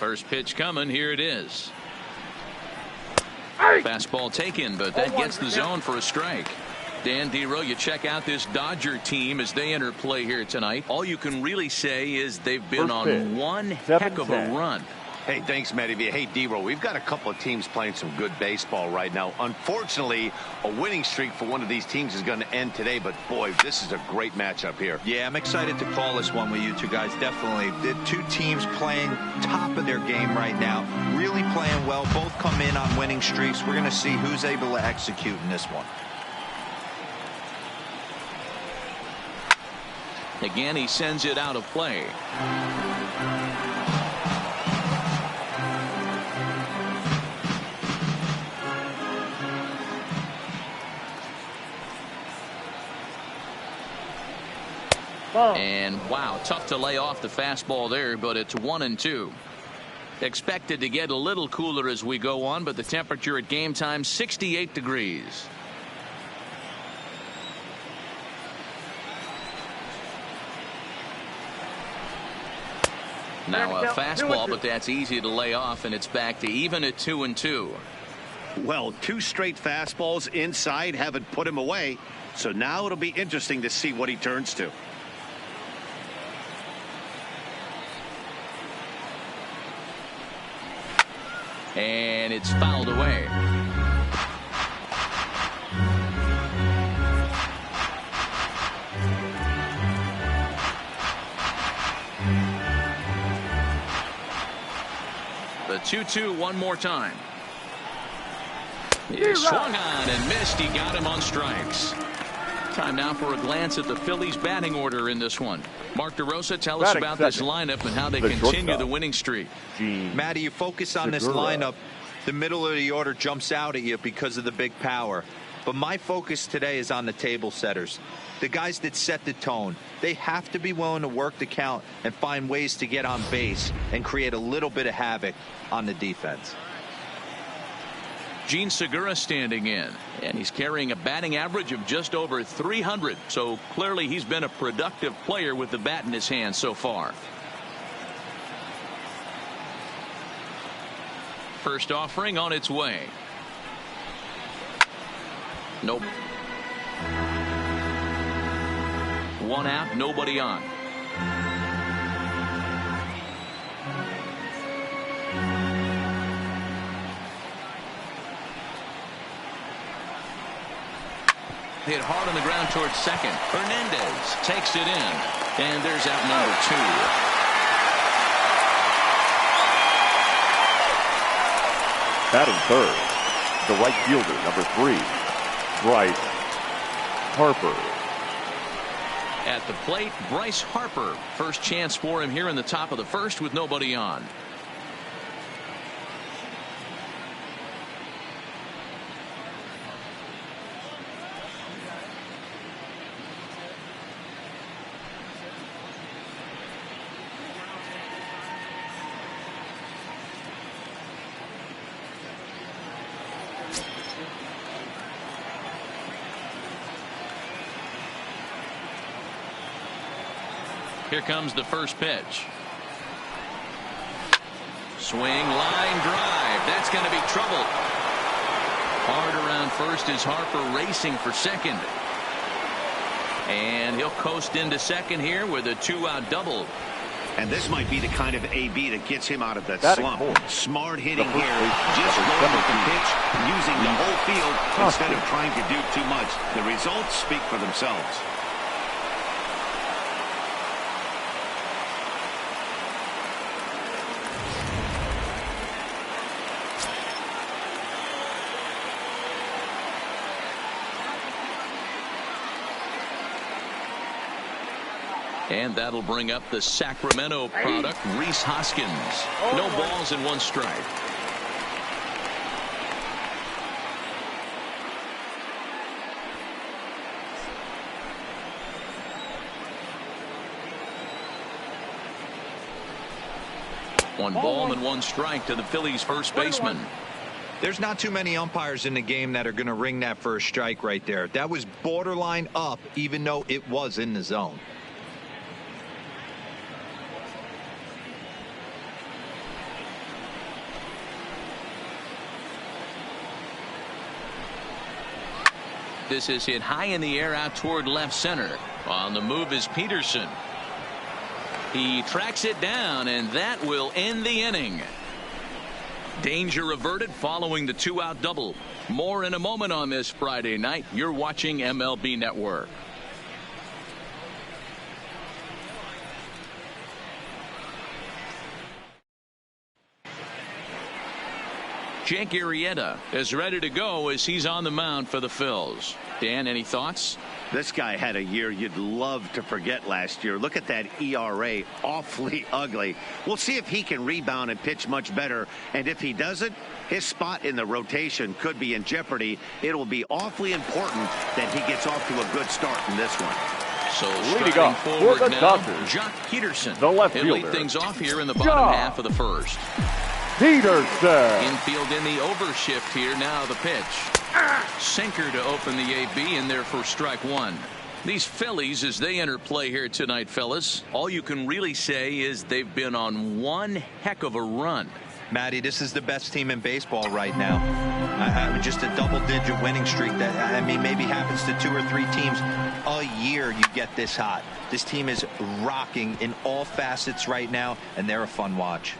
First pitch coming. Here it is. Fastball taken, but that gets the zone for a strike. Dan Dero, you check out this Dodger team as they enter play here tonight. All you can really say is they've been on one heck of a run. Hey, thanks, Matty. Hey, Dero, we've got a couple of teams playing some good baseball right now. Unfortunately, a winning streak for one of these teams is going to end today, but boy, this is a great matchup here. Yeah, I'm excited to call this one with you two guys. Definitely. The two teams playing top of their game right now, really playing well. Both come in on winning streaks. We're going to see who's able to execute in this one. Again, he sends it out of play. And wow, tough to lay off the fastball there, but it's 1-2. Expected to get a little cooler as we go on, but the temperature at game time 68 degrees. Now a fastball, but that's easy to lay off, and it's back to even at 2-2. Well, two straight fastballs inside haven't put him away, so now it'll be interesting to see what he turns to. And it's fouled away. The 2-2 one more time. He swung on and missed. He got him on strikes. Time now for a glance at the Phillies batting order in this one. Mark DeRosa, tell us about this lineup and how they continue the winning streak. Matty, you focus on this lineup. The middle of the order jumps out at you because of the big power. But my focus today is on the table setters. The guys that set the tone. They have to be willing to work the count and find ways to get on base and create a little bit of havoc on the defense. Gene Segura standing in, and he's carrying a batting average of just over 300. So clearly he's been a productive player with the bat in his hand so far. First offering on its way. Nope. One out, nobody on. Hit hard on the ground towards second. Hernandez takes it in. And there's out number 2. Batting third, the right fielder, number 3, Bryce Harper. At the plate, Bryce Harper. First chance for him here in the top of the first with nobody on. Here comes the first pitch. Swing, line drive. That's going to be trouble. Hard around first as Harper racing for second. And he'll coast into second here with a 2-out double. And this might be the kind of AB that gets him out of that slump. Smart hitting here. Just going with the pitch, using the whole field instead of trying to do too much. The results speak for themselves. And that'll bring up the Sacramento product, Rhys Hoskins. No balls and 1 strike. One ball and 1 strike to the Phillies first baseman. There's not too many umpires in the game that are going to ring that first strike right there. That was borderline up, even though it was in the zone. this is hit high in the air out toward left center. On the move is Peterson. He tracks it down, and that will end the inning. Danger averted following the 2-out double. More in a moment on this Friday night. You're watching MLB Network. Jake Arrieta is ready to go as he's on the mound for the Phils. Dan, any thoughts? This guy had a year you'd love to forget last year. Look at that ERA, awfully ugly. We'll see if he can rebound and pitch much better. And if he doesn't, his spot in the rotation could be in jeopardy. It will be awfully important that he gets off to a good start in this one. So leading off forward for the now, Dodgers, Jock Peterson. the left He'll lead fielder. things off here in the bottom half of the first. Peterson. Infield in the overshift here. Now the pitch. Sinker to open the AB, in there for strike one. These Phillies, as they enter play here tonight, fellas, all you can really say is they've been on one heck of a run. Matty, this is the best team in baseball right now. Just a double-digit winning streak that, I mean, maybe happens to 2 or 3 teams a year. You get this hot. This team is rocking in all facets right now, and they're a fun watch.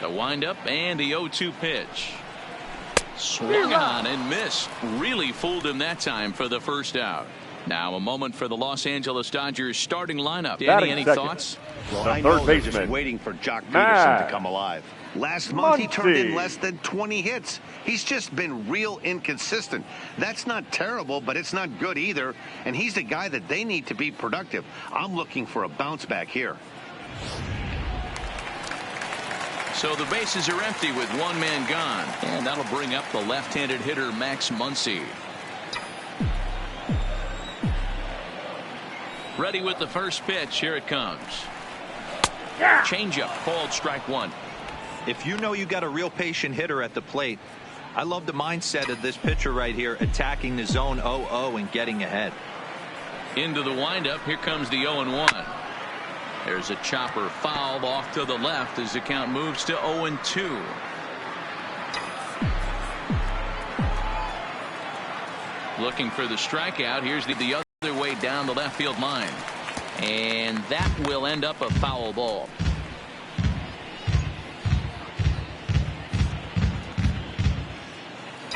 The windup and the 0-2 pitch. Swung on and missed. Really fooled him that time for the first out. Now a moment for the Los Angeles Dodgers starting lineup. Danny, any thoughts? Well, I know they're just waiting for Jock Peterson to come alive. Last month he turned in less than 20 hits. He's just been real inconsistent. That's not terrible, but it's not good either. And he's the guy that they need to be productive. I'm looking for a bounce back here. So the bases are empty with one man gone. And that'll bring up the left-handed hitter Max Muncy. Ready with the first pitch. Here it comes. Changeup called strike one. If you know you got a real patient hitter at the plate, I love the mindset of this pitcher right here, attacking the zone 0-0 and getting ahead. Into the windup. Here comes the 0-1. There's a chopper fouled off to the left as the count moves to 0-2. Looking for the strikeout. Here's the other way down the left field line. And that will end up a foul ball.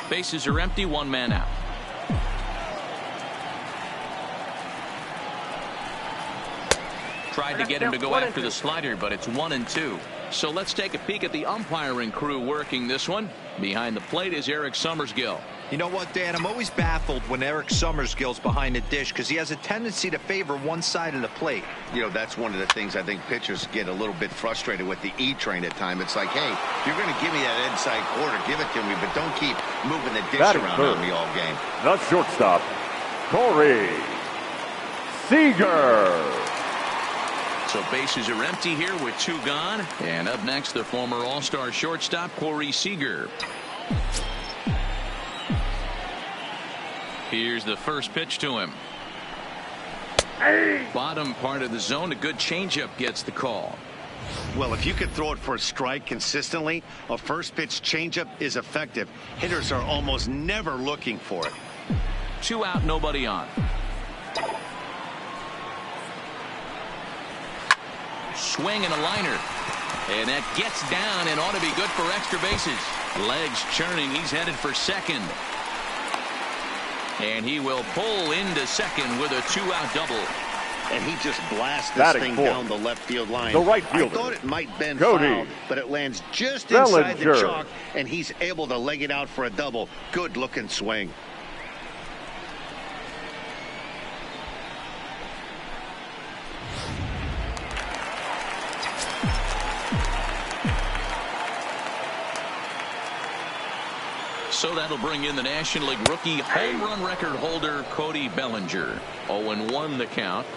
Bases are empty, one man out. Tried to get him to go after the slider, but it's 1-2. So let's take a peek at the umpiring crew working this one. Behind the plate is Eric Summersgill. You know what, Dan? I'm always baffled when Eric Summersgill's behind the dish because he has a tendency to favor one side of the plate. You know, that's one of the things I think pitchers get a little bit frustrated with the E-train at times. It's like, hey, you're going to give me that inside quarter, give it to me, but don't keep moving the dish around on me all game. The shortstop, Corey Seager. So bases are empty here with two gone. And up next, the former All-Star shortstop, Corey Seager. Here's the first pitch to him. Bottom part of the zone. A good changeup gets the call. Well, if you can throw it for a strike consistently, a first pitch changeup is effective. Hitters are almost never looking for it. 2 out, nobody on. Swing and a liner. And that gets down and ought to be good for extra bases. Legs churning. He's headed for second. And he will pull into second with a 2-out double. And he just blasts this thing down the left field line. The right fielder, I thought it might bend Cody foul, but it lands just inside Bellinger. the chalk, and he's able to leg it out for a double. Good looking swing. So that'll bring in the National League rookie home run record holder Cody Bellinger. 0-1 the count.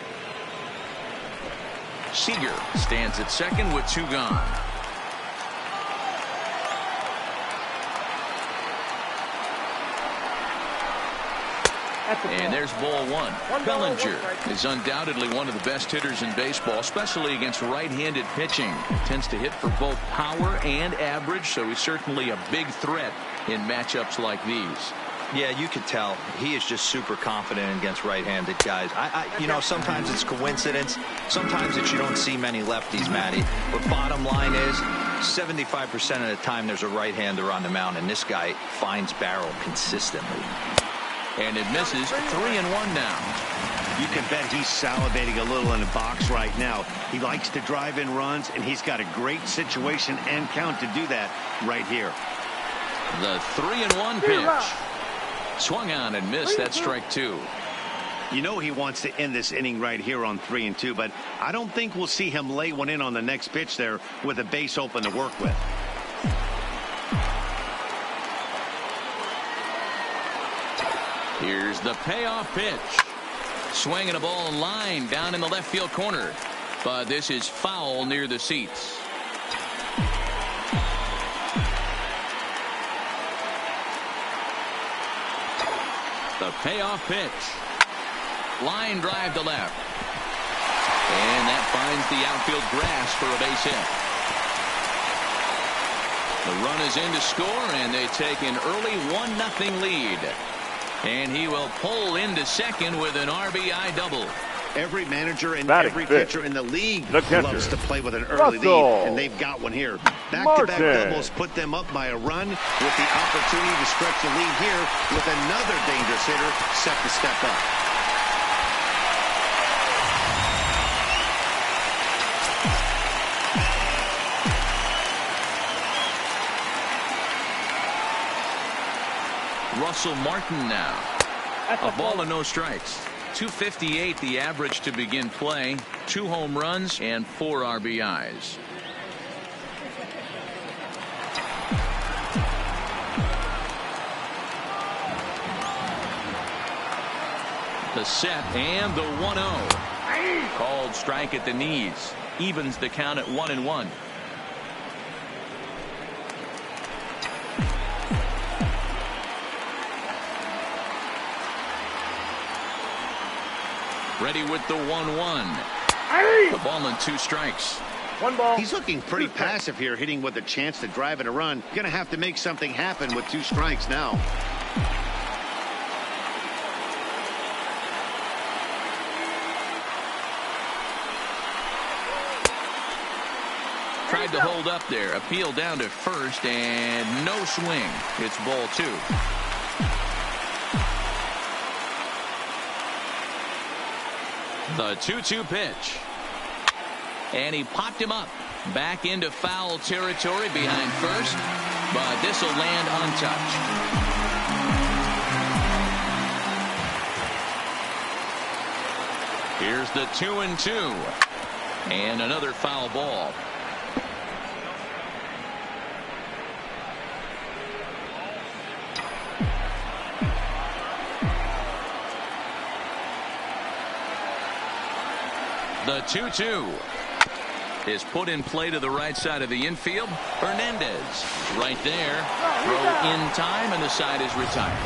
Seager stands at second with 2 gone. And there's ball one. Bellinger is undoubtedly one of the best hitters in baseball, especially against right-handed pitching. Tends to hit for both power and average, so he's certainly a big threat in matchups like these. Yeah, you could tell he is just super confident against right-handed guys. You know, sometimes it's coincidence. Sometimes it's you don't see many lefties, Matty. But bottom line is 75% of the time there's a right-hander on the mound, and this guy finds barrel consistently. And it misses. 3-1 now. You can bet he's salivating a little in the box right now. He likes to drive in runs, and he's got a great situation and count to do that right here. The 3-1 pitch. Swung on and missed. That's strike two. You know he wants to end this inning right here on 3-2, but I don't think we'll see him lay one in on the next pitch there with a base open to work with. Here's the payoff pitch. Swinging a ball line down in the left field corner, but this is foul near the seats. The payoff pitch. Line drive to left. And that finds the outfield grass for a base hit. The run is in to score, and they take an early 1-0 lead. And he will pull into second with an RBI double. Every manager and Batting every fifth. pitcher in the league The loves to play with an early lead, and they've got one here. Back-to-back doubles put them up by a run with the opportunity to stretch the lead here with another dangerous hitter set to step up. Russell Martin now. A ball and no strikes. 258 the average to begin play. 2 home runs and 4 RBIs. The set and the 1-0. Called strike at the knees. Evens the count at 1-1. Ready with the 1-1. The ball and 2 strikes. 1 ball. He's looking pretty passive here, hitting with a chance to drive and a run. Gonna have to make something happen with 2 strikes now. Tried to hold up there. Appeal down to first and no swing. It's ball 2. The 2-2 pitch. And he popped him up. Back into foul territory behind first. But this will land untouched. Here's the 2-2. And another foul ball. The 2-2 is put in play to the right side of the infield. Hernandez right there. Throw in time, and the side is retired.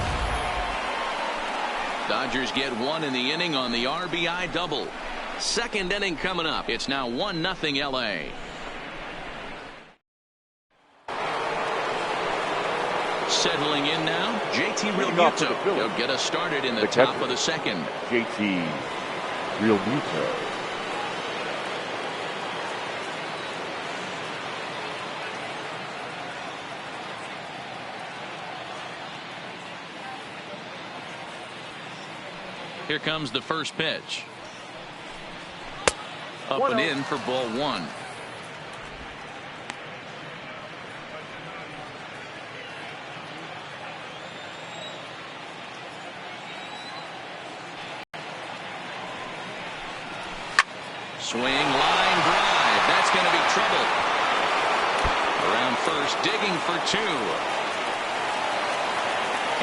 Dodgers get 1 in the inning on the RBI double. Second inning coming up. It's now 1-0 LA. Settling in now, JT Realmuto. He'll get us started in the top of the second. JT Realmuto. Here comes the first pitch. Up and in for ball 1. Swing, line drive. That's going to be trouble. Around first, digging for 2.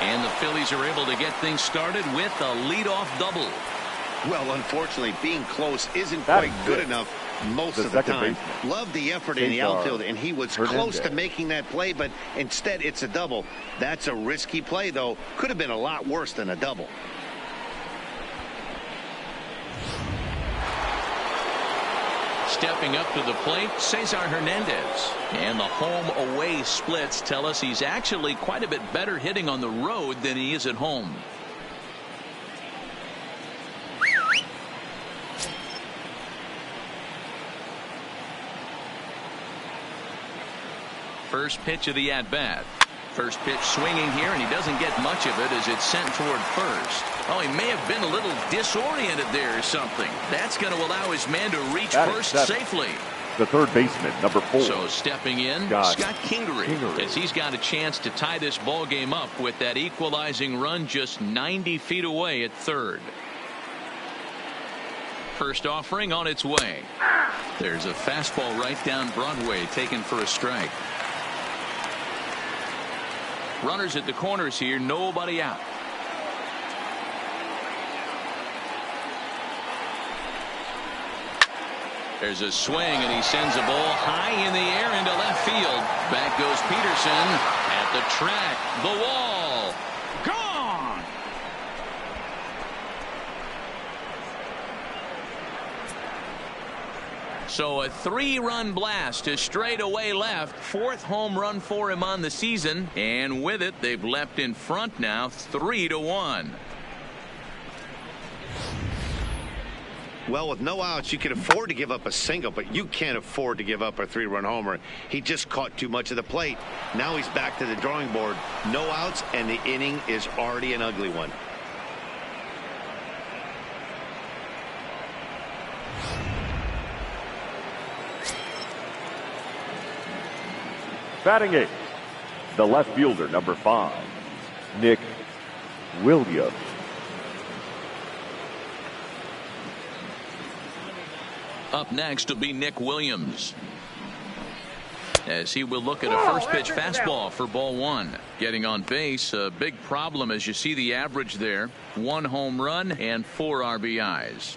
And the Phillies are able to get things started with a leadoff double. Well, unfortunately, being close isn't quite good enough most of the time. Love the effort in the outfield, and he was close to making that play, but instead it's a double. That's a risky play, though. Could have been a lot worse than a double. Stepping up to the plate, Cesar Hernandez. And the home-away splits tell us he's actually quite a bit better hitting on the road than he is at home. First pitch of the at-bat. First pitch swinging here, and he doesn't get much of it as it's sent toward first. Oh, he may have been a little disoriented there or something. That's going to allow his man to reach first safely. The third baseman, number 4. So stepping in, Scott Kingery, as he's got a chance to tie this ball game up with that equalizing run just 90 feet away at third. First offering on its way. There's a fastball right down Broadway taken for a strike. Runners at the corners here, nobody out. There's a swing, and he sends a ball high in the air into left field. Back goes Peterson at the track. The wall. Gone. So a 3-run blast to straightaway left. 4th home run for him on the season. And with it, they've leapt in front now 3-1. Well, with no outs, you can afford to give up a single, but you can't afford to give up a 3-run homer. He just caught too much of the plate. Now he's back to the drawing board. No outs, and the inning is already an ugly one. Batting 8th, the left fielder, number 5, Nick Williams. Up next will be Nick Williams, as he will look at a first pitch fastball for ball 1. Getting on base, a big problem as you see the average there. 1 home run and 4 RBIs.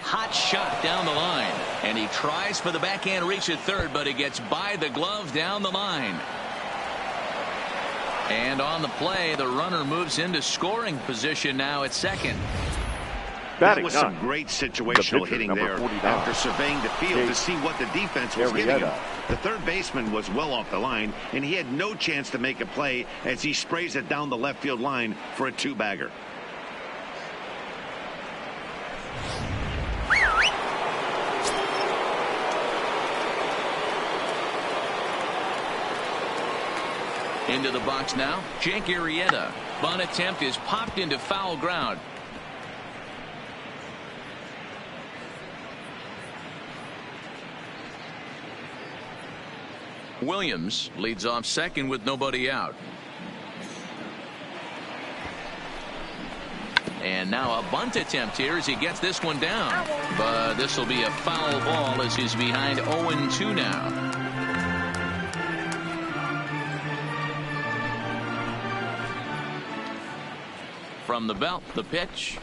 Hot shot down the line, and he tries for the backhand reach at third, but he gets by the glove down the line. And on the play, the runner moves into scoring position now at second. That was some great situational hitting there after surveying the field to see what the defense was giving him. The third baseman was well off the line, and he had no chance to make a play as he sprays it down the left field line for a 2-bagger. Into the box now, Jake Arrieta. Bunt attempt is popped into foul ground. Williams leads off second with nobody out. And now a bunt attempt here as he gets this one down. But this will be a foul ball as he's behind 0-2 now. From the belt, the pitch.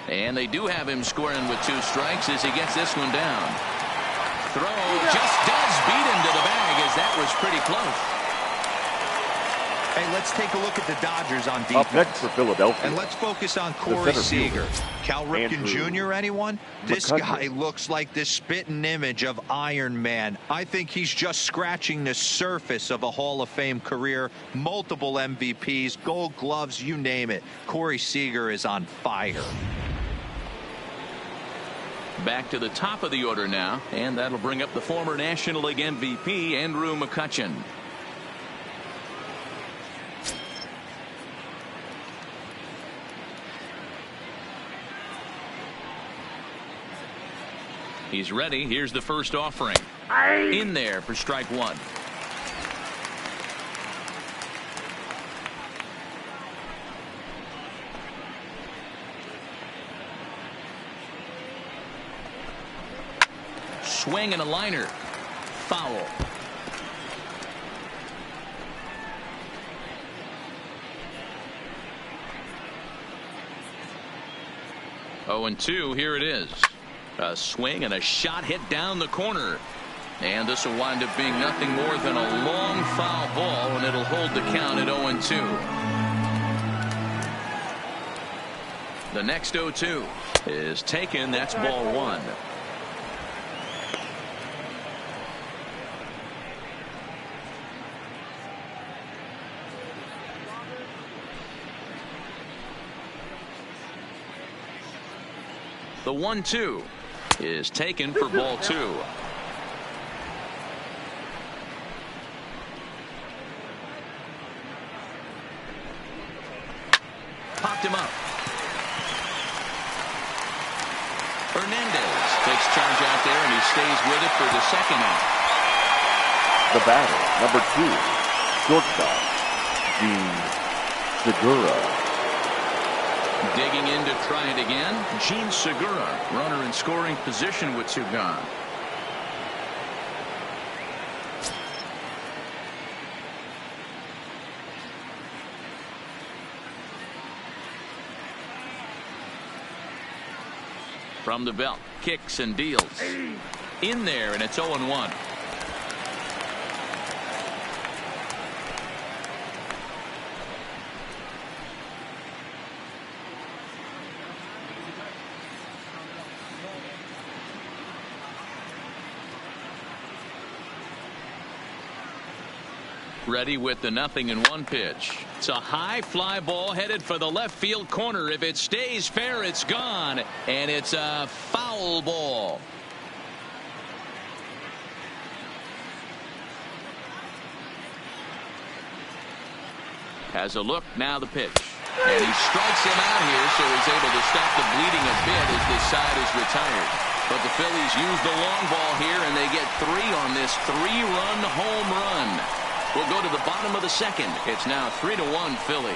And they do have him scoring with 2 strikes as he gets this one down. Throw just does beat him to the bag as that was pretty close. Hey, let's take a look at the Dodgers on defense. Up next for Philadelphia. And let's focus on Corey Seager. Cal Ripken Jr., anyone? This guy looks like the spitting image of Iron Man. I think he's just scratching the surface of a Hall of Fame career. Multiple MVPs, Gold Gloves, you name it. Corey Seager is on fire. Back to the top of the order now, and that'll bring up the former National League MVP, Andrew McCutchen. He's ready. Here's the first offering. In there for strike 1. Swing and a liner. Foul. Oh, and 2. Here it is. A swing and a shot hit down the corner. And this will wind up being nothing more than a long foul ball, and it'll hold the count at 0-2. The next 0-2 is taken. That's ball one. The 1-2 is taken for ball two. Popped him up. Hernandez takes charge out there, and he stays with it for the second out. The batter, number 2, shortstop, Gene Segura. Digging in to try it again, Gene Segura, runner in scoring position with two gone. From the belt, kicks and deals. In there, and it's 0-1. Ready with the 0-1 pitch. It's a high fly ball headed for the left field corner. If it stays fair, it's gone, and it's a foul ball. Has a look, now the pitch, and he strikes him out here, so he's able to stop the bleeding a bit as this side is retired. But the Phillies use the long ball here, and they get 3 on this 3-run home run. We'll go to the bottom of the second. It's now 3-1 Philly.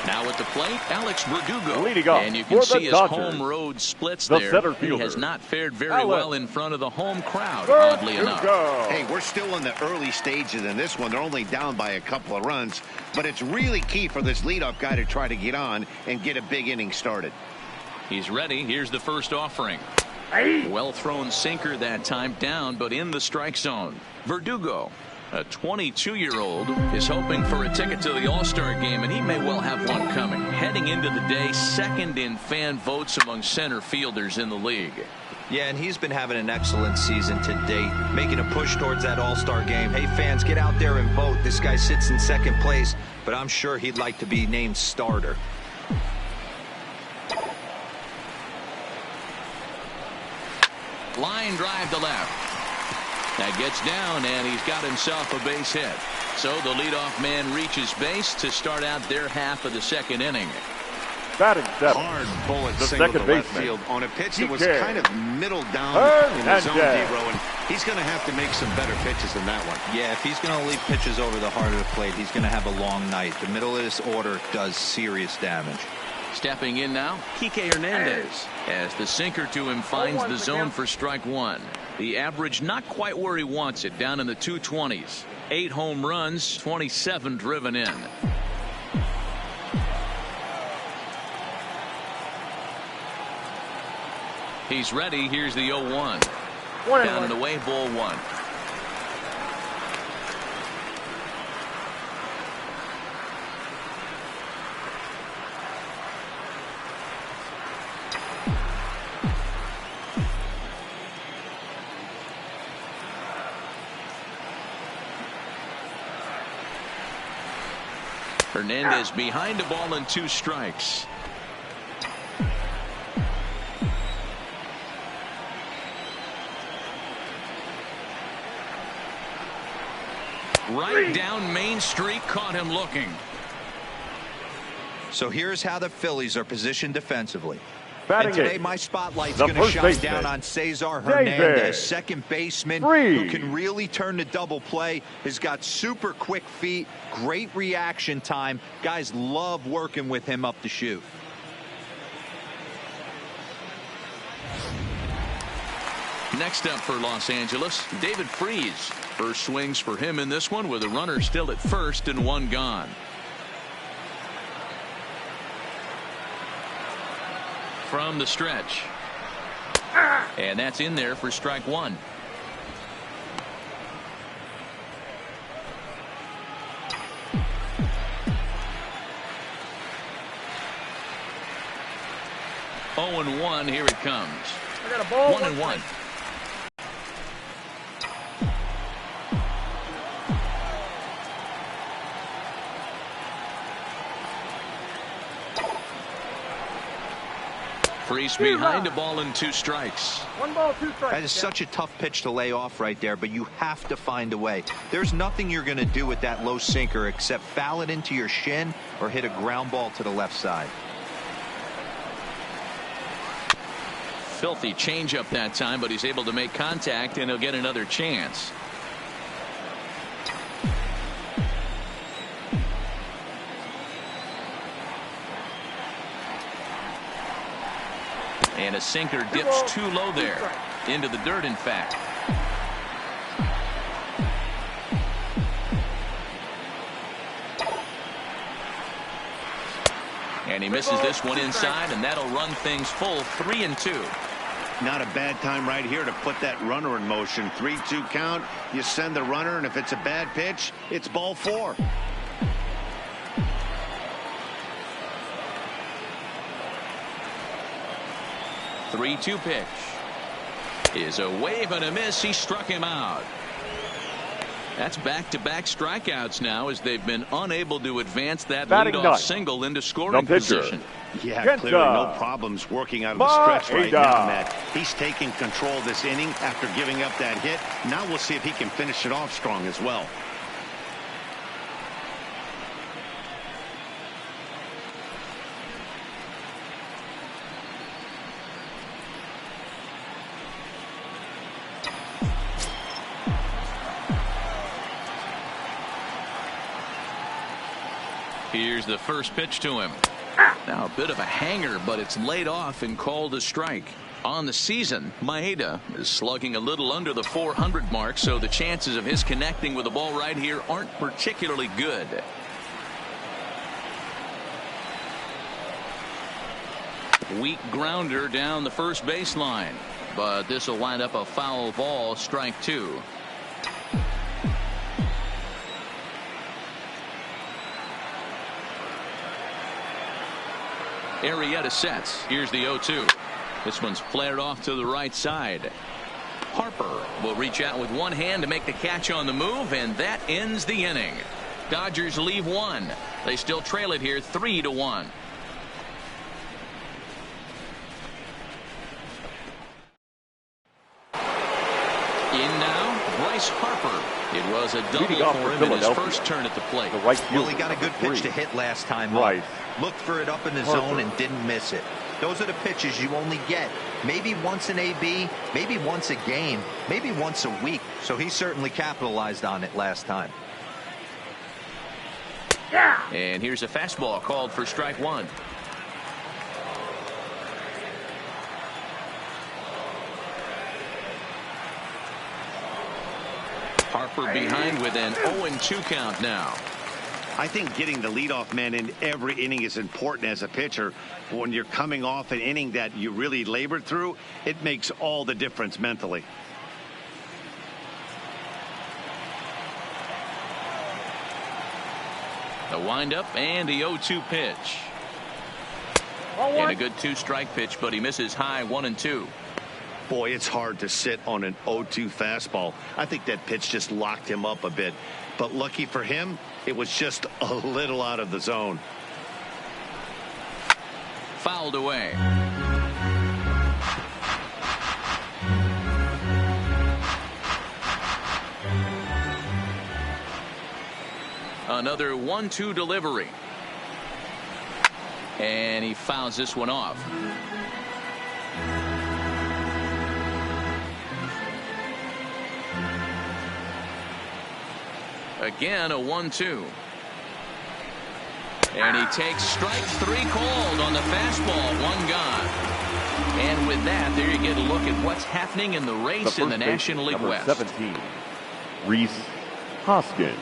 Now at the plate, Alex Verdugo. Leading off and you can see his Dodgers, home road splits the there. center He fielder, has not fared very Alex well in front of the home crowd, oddly enough. Hey, we're still in the early stages in this one. They're only down by a couple of runs, but it's really key for this leadoff guy to try to get on and get a big inning started. He's ready. Here's the first offering. Well thrown sinker that time, down but in the strike zone. Verdugo, a 22-year-old, is hoping for a ticket to the All-Star game, and he may well have one coming. Heading into the day, second in fan votes among center fielders in the league. Yeah, and he's been having an excellent season to date, making a push towards that All-Star game. Hey, fans, get out there and vote. This guy sits in second place, but I'm sure he'd like to be named starter. Line drive to left. That gets down, and he's got himself a base hit. So the leadoff man reaches base to start out their half of the second inning. Batting seventh, Hard bullet the single second to left baseman, field on a pitch that was DK kind of middle down in the zone, D-Row, and he's going to have to make some better pitches than that one. Yeah, if he's going to leave pitches over the heart of the plate, he's going to have a long night. The middle of this order does serious damage. Stepping in now, Kike Hernandez, as the sinker to him finds the zone for strike one. The average not quite where he wants it, down in the 220s. 8 home runs, 27 driven in. He's ready. Here's the 0-1. Down and away, ball one. Hernandez behind a ball and 2 strikes. Right down Main Street, caught him looking. So here's how the Phillies are positioned defensively. Batting and today eighth, my spotlight's the going to first shine baseman, down on Cesar Hernandez, David second baseman, Freese, who can really turn the double play. Has got super quick feet, great reaction time. Guys love working with him up the chute. Next up for Los Angeles, David Freese. First swings for him in this one, with a runner still at first and 1 gone. from the stretch. And that's in there for strike one. Oh and 1, here it comes. I got a ball. 1-1. Freeze behind, a ball and 2 strikes. 1 ball, 2 strikes. That is such a tough pitch to lay off right there, but you have to find a way. There's nothing you're going to do with that low sinker except foul it into your shin or hit a ground ball to the left side. Filthy changeup that time, but he's able to make contact and he'll get another chance. And a sinker dips too low there. Into the dirt, in fact. And he misses this one inside, and that'll run things full 3-2. Not a bad time right here to put that runner in motion. 3-2 count. You send the runner, and if it's a bad pitch, it's ball 4. The 3-2 pitch is a wave and a miss. He struck him out. That's back-to-back strikeouts now, as they've been unable to advance that leadoff single into scoring position. Yeah, clearly no problems working out of the stretch right now, Matt. He's taking control of this inning after giving up that hit. Now we'll see if he can finish it off strong as well. Here's the first pitch to him. Now a bit of a hanger, but it's laid off and called a strike. On the season, Maeda is slugging a little under the 400 mark, so the chances of his connecting with the ball right here aren't particularly good. Weak grounder down the first baseline, but this will wind up a foul ball, strike 2. Arrieta sets. Here's the 0-2. This one's flared off to the right side. Harper will reach out with one hand to make the catch on the move, and that ends the inning. Dodgers leave 1. They still trail it here 3-1. In now, Bryce Harper. It was a double for him in his first turn at the plate. Well, he got a good pitch to hit last time. Looked for it up in the zone and didn't miss it. Those are the pitches you only get maybe once an AB, maybe once a game, maybe once a week. So he certainly capitalized on it last time. And here's a fastball called for strike 1. Harper behind with an 0-2 count now. I think getting the leadoff man in every inning is important as a pitcher. When you're coming off an inning that you really labored through, it makes all the difference mentally. A windup and the 0-2 pitch. And a good 2-strike pitch, but he misses high 1-2. Boy, it's hard to sit on an 0-2 fastball. I think that pitch just locked him up a bit. But lucky for him, it was just a little out of the zone. Fouled away. Another 1-2 delivery. And he fouls this one off. Again, a 1-2. And he takes strike 3 called on the fastball. 1 gone. And with that, there you get a look at what's happening in the race in the National League West. 17, Rhys Hoskins.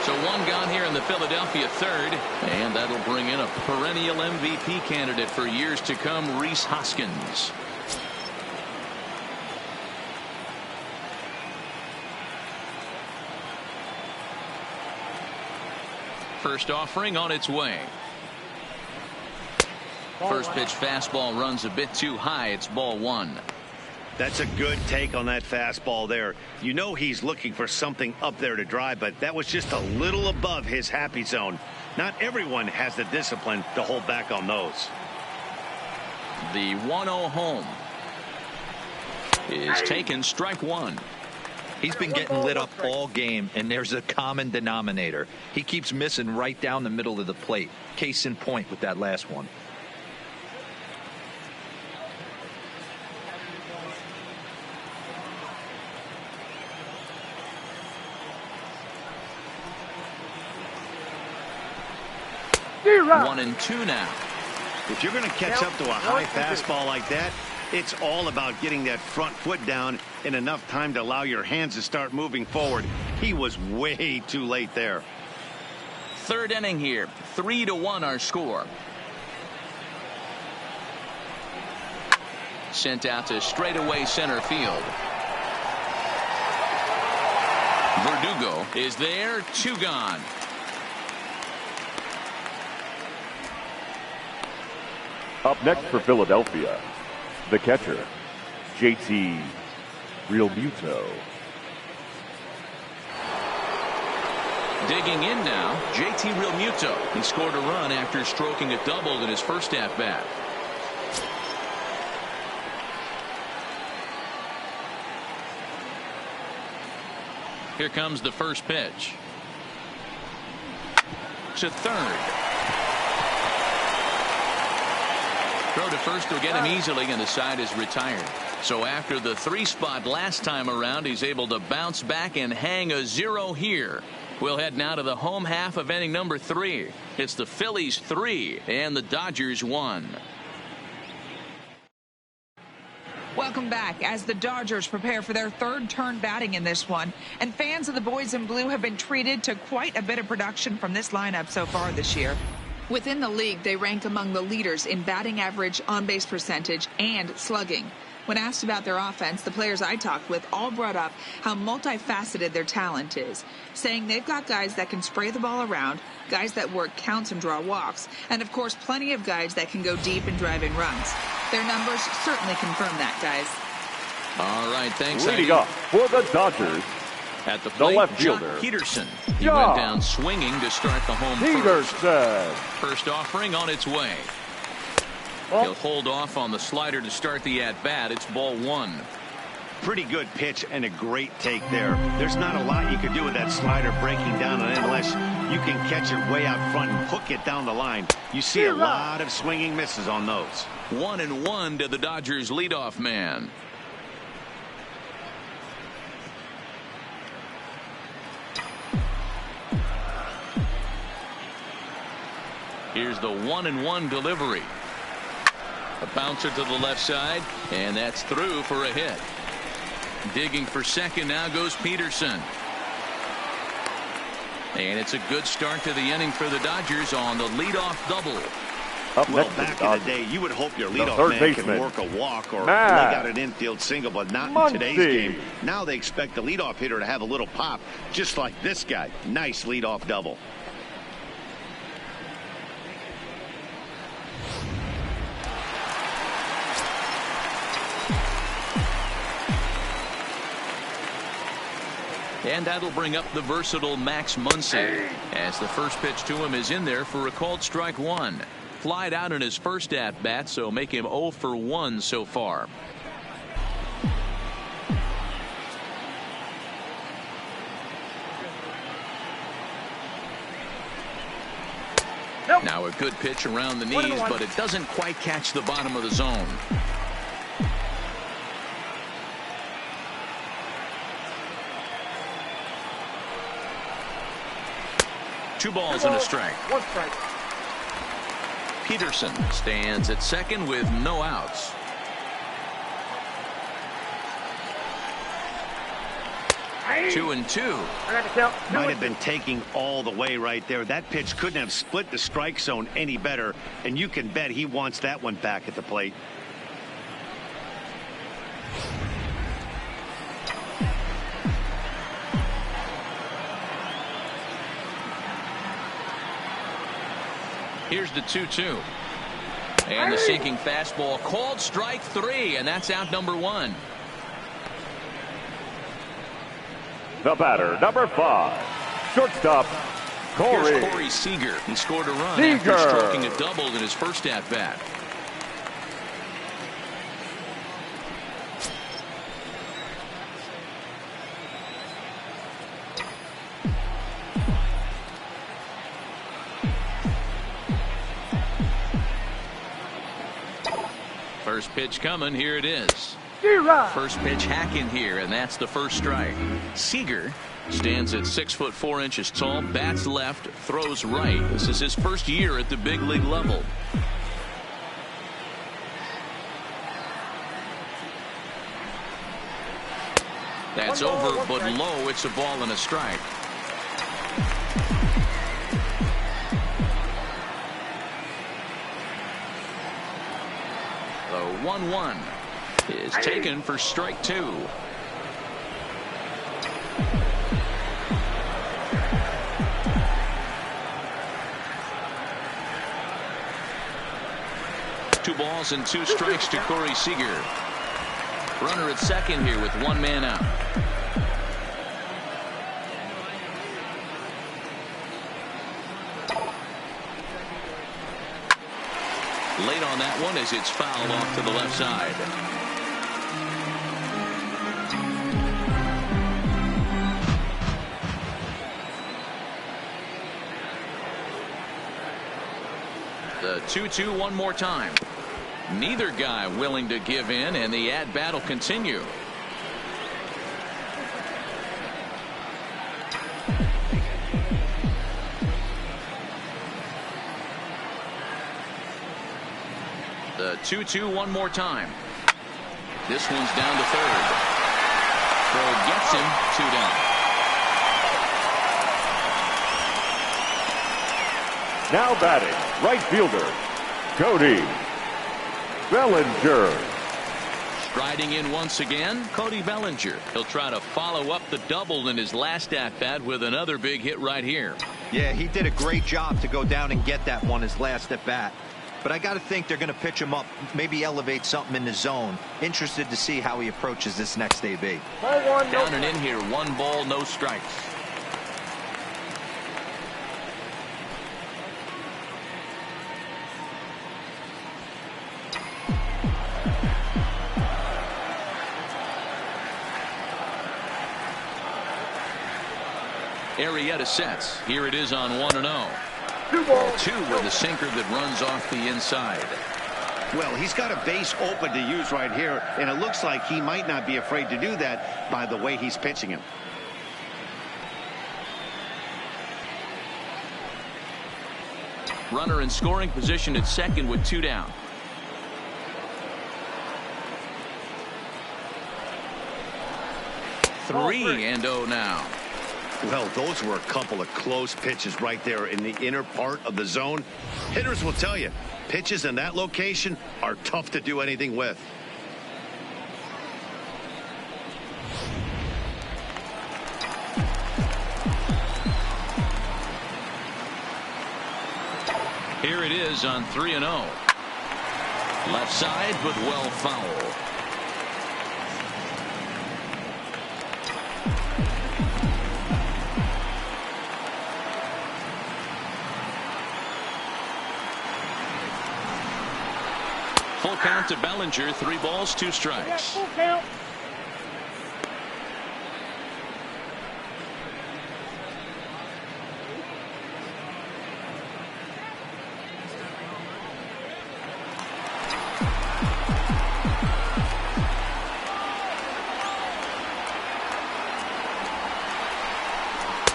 So one gone here in the Philadelphia third, and that'll bring in a perennial MVP candidate for years to come, Rhys Hoskins. First offering on its way. First pitch fastball runs a bit too high. It's ball one. That's a good take on that fastball there. You know he's looking for something up there to drive, but that was just a little above his happy zone. Not everyone has the discipline to hold back on those. The 1-0 home is taken, strike one. He's been getting lit up all game, and there's a common denominator. He keeps missing right down the middle of the plate. Case in point with that last one. One and two now. If you're going to catch up to a high fastball like that, it's all about getting that front foot down in enough time to allow your hands to start moving forward. He was way too late there. Third inning here. 3-1 our score. Sent out to straightaway center field. Verdugo is there. Two gone. Up next for Philadelphia, the catcher, JT Realmuto. Digging in now, JT Realmuto. He scored a run after stroking a double in his first at-bat. Here comes the first pitch. To third. Throw to first will get him easily, and the side is retired. So after the 3 spot last time around, he's able to bounce back and hang a 0 here. We'll head now to the home half of inning number 3. It's the Phillies 3 and the Dodgers 1. Welcome back as the Dodgers prepare for their third turn batting in this one. And fans of the boys in blue have been treated to quite a bit of production from this lineup so far this year. Within the league, they rank among the leaders in batting average, on-base percentage, and slugging. When asked about their offense, the players I talked with all brought up how multifaceted their talent is, saying they've got guys that can spray the ball around, guys that work counts and draw walks, and of course plenty of guys that can go deep and drive in runs. Their numbers certainly confirm that, guys. All right, thanks. Leading up for the Dodgers, at the plate, left fielder, Peterson. He went down swinging to start the home Peterson. First offering on its way. He'll hold off on the slider to start the at-bat. It's ball one. Pretty good pitch and a great take there. There's not a lot you can do with that slider breaking down on it unless you can catch it way out front and hook it down the line. You see a lot of swinging misses on those. 1-1 to the Dodgers leadoff man. Here's the 1-1 delivery. A bouncer to the left side, and that's through for a hit. Digging for second now goes Peterson. And it's a good start to the inning for the Dodgers on the leadoff double. Well, back in the day, you would hope your leadoff man could work a walk or leg out an infield single, but not in today's game. Now they expect the leadoff hitter to have a little pop, just like this guy. Nice leadoff double. And that'll bring up the versatile Max Muncy, as the first pitch to him is in there for a called strike one. Flied out in his first at-bat, so make him 0 for 1 so far. Now a good pitch around the knees, but it doesn't quite catch the bottom of the zone. Two balls and a strike. One strike. Peterson stands at second with no outs. 2-2. Might have been taking all the way right there. That pitch couldn't have split the strike zone any better, and you can bet he wants that one back at the plate. Here's the 2-2. And the sinking fastball called strike 3, and that's out number 1. The batter, number 5, shortstop, Corey. Here's Corey Seager. He scored a run after stroking a double in his first at-bat. First pitch coming. Here it is. First pitch hacking here, and that's the first strike. Seager stands at 6'4" tall, bats left, throws right. This is his first year at the big league level. That's over, but low. It's a ball and a strike. The 1-1 is taken for strike 2. Two balls and 2 strikes to Corey Seager. Runner at second here with 1 man out. Late on that one as it's fouled off to the left side. The 2-2 one more time. Neither guy willing to give in, and the at-bat will continue. The 2-2 one more time. This one's down to third. Throw gets him, 2 down. Now batting, right fielder, Cody Bellinger. Striding in once again, Cody Bellinger. He'll try to follow up the double in his last at-bat with another big hit right here. Yeah, he did a great job to go down and get that one his last at-bat. But I got to think they're going to pitch him up, maybe elevate something in the zone. Interested to see how he approaches this next AB. Down and in here, 1 ball, no strikes. Arrieta sets. Here it is on 1-0. 2 with a sinker that runs off the inside. Well, he's got a base open to use right here, and it looks like he might not be afraid to do that by the way he's pitching him. Runner in scoring position at second with 2 down. Three and 0 now. Well, those were a couple of close pitches right there in the inner part of the zone. Hitters will tell you, pitches in that location are tough to do anything with. Here it is on 3-0. Left side, but well foul. Full count to Bellinger. 3 balls, 2 strikes. Full count.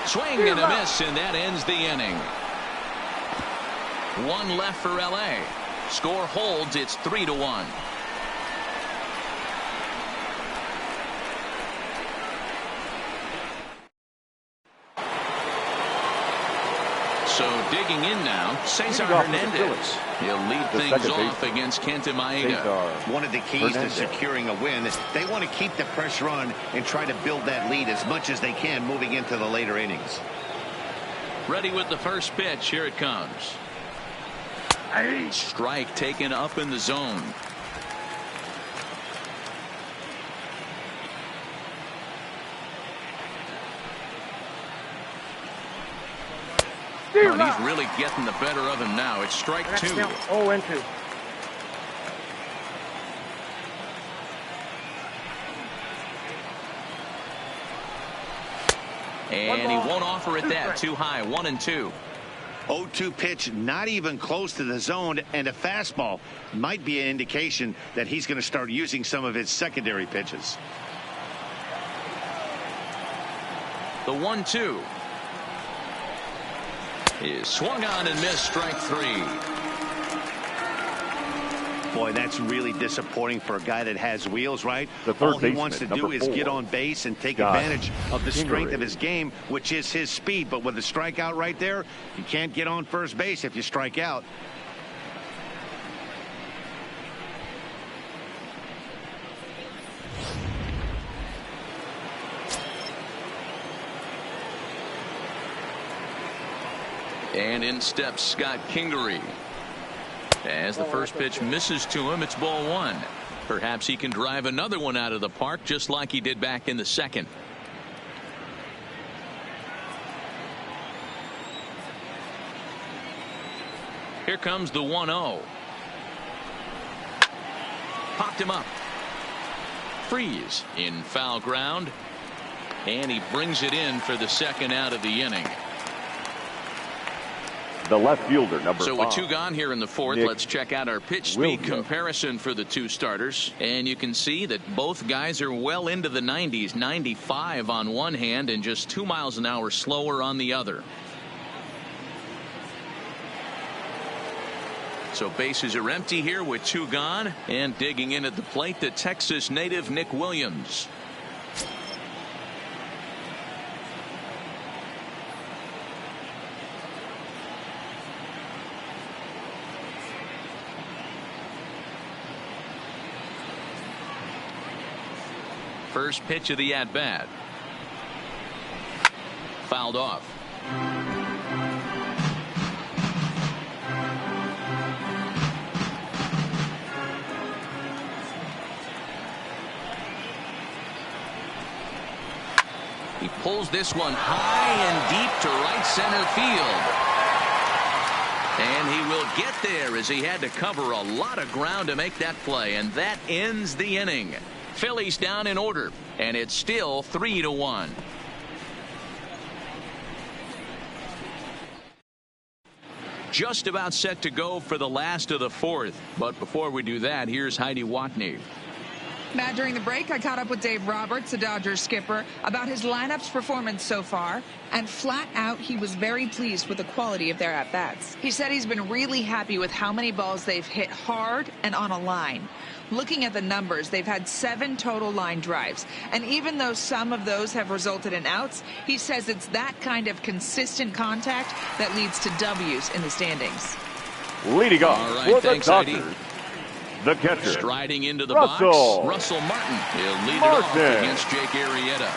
Swing and a miss, and that ends the inning. 1 left for LA. Score holds. It's 3-1. So digging in now, Cesar Hernandez. He'll lead things off against Kenta Maeda. One of the keys to securing a win is they want to keep the pressure on and try to build that lead as much as they can moving into the later innings. Ready with the first pitch. Here it comes. Strike taken up in the zone. And he's really getting the better of him now. It's strike 2. 0-2. And he won't offer it that. Too high. 1-2. 0-2 pitch, not even close to the zone, and a fastball might be an indication that he's going to start using some of his secondary pitches. The 1-2 is swung on and missed. Strike 3. Boy, that's really disappointing for a guy that has wheels, right? The third All he wants to do is get on base and take advantage of the strength of his game, which is his speed. But with a strikeout right there, you can't get on first base if you strike out. And in steps Scott Kingery. As the first pitch misses to him, it's ball 1. Perhaps he can drive another one out of the park just like he did back in the second. Here comes the 1-0. Popped him up. Freeze in foul ground. And he brings it in for the second out of the inning. The left fielder, number 5. So with 2 gone here in the 4th, let's check out our pitch speed comparison for the 2 starters. And you can see that both guys are well into the 90s, 95 on one hand and just 2 miles an hour slower on the other. So bases are empty here with 2 gone, and digging in at the plate, the Texas native Nick Williams. First pitch of the at-bat. Fouled off. He pulls this one high and deep to right center field. And he will get there as he had to cover a lot of ground to make that play. And that ends the inning. Phillies down in order, and it's still 3-1. Just about set to go for the last of the 4th. But before we do that, here's Heidi Watney. Matt, during the break, I caught up with Dave Roberts, the Dodgers skipper, about his lineup's performance so far. And flat out, he was very pleased with the quality of their at-bats. He said he's been really happy with how many balls they've hit hard and on a line. Looking at the numbers, they've had 7 total line drives. And even though some of those have resulted in outs, he says it's that kind of consistent contact that leads to W's in the standings. Leading off for the Dodgers, the catcher, striding into the box, Russell Martin. He'll lead it off against Jake Arrieta.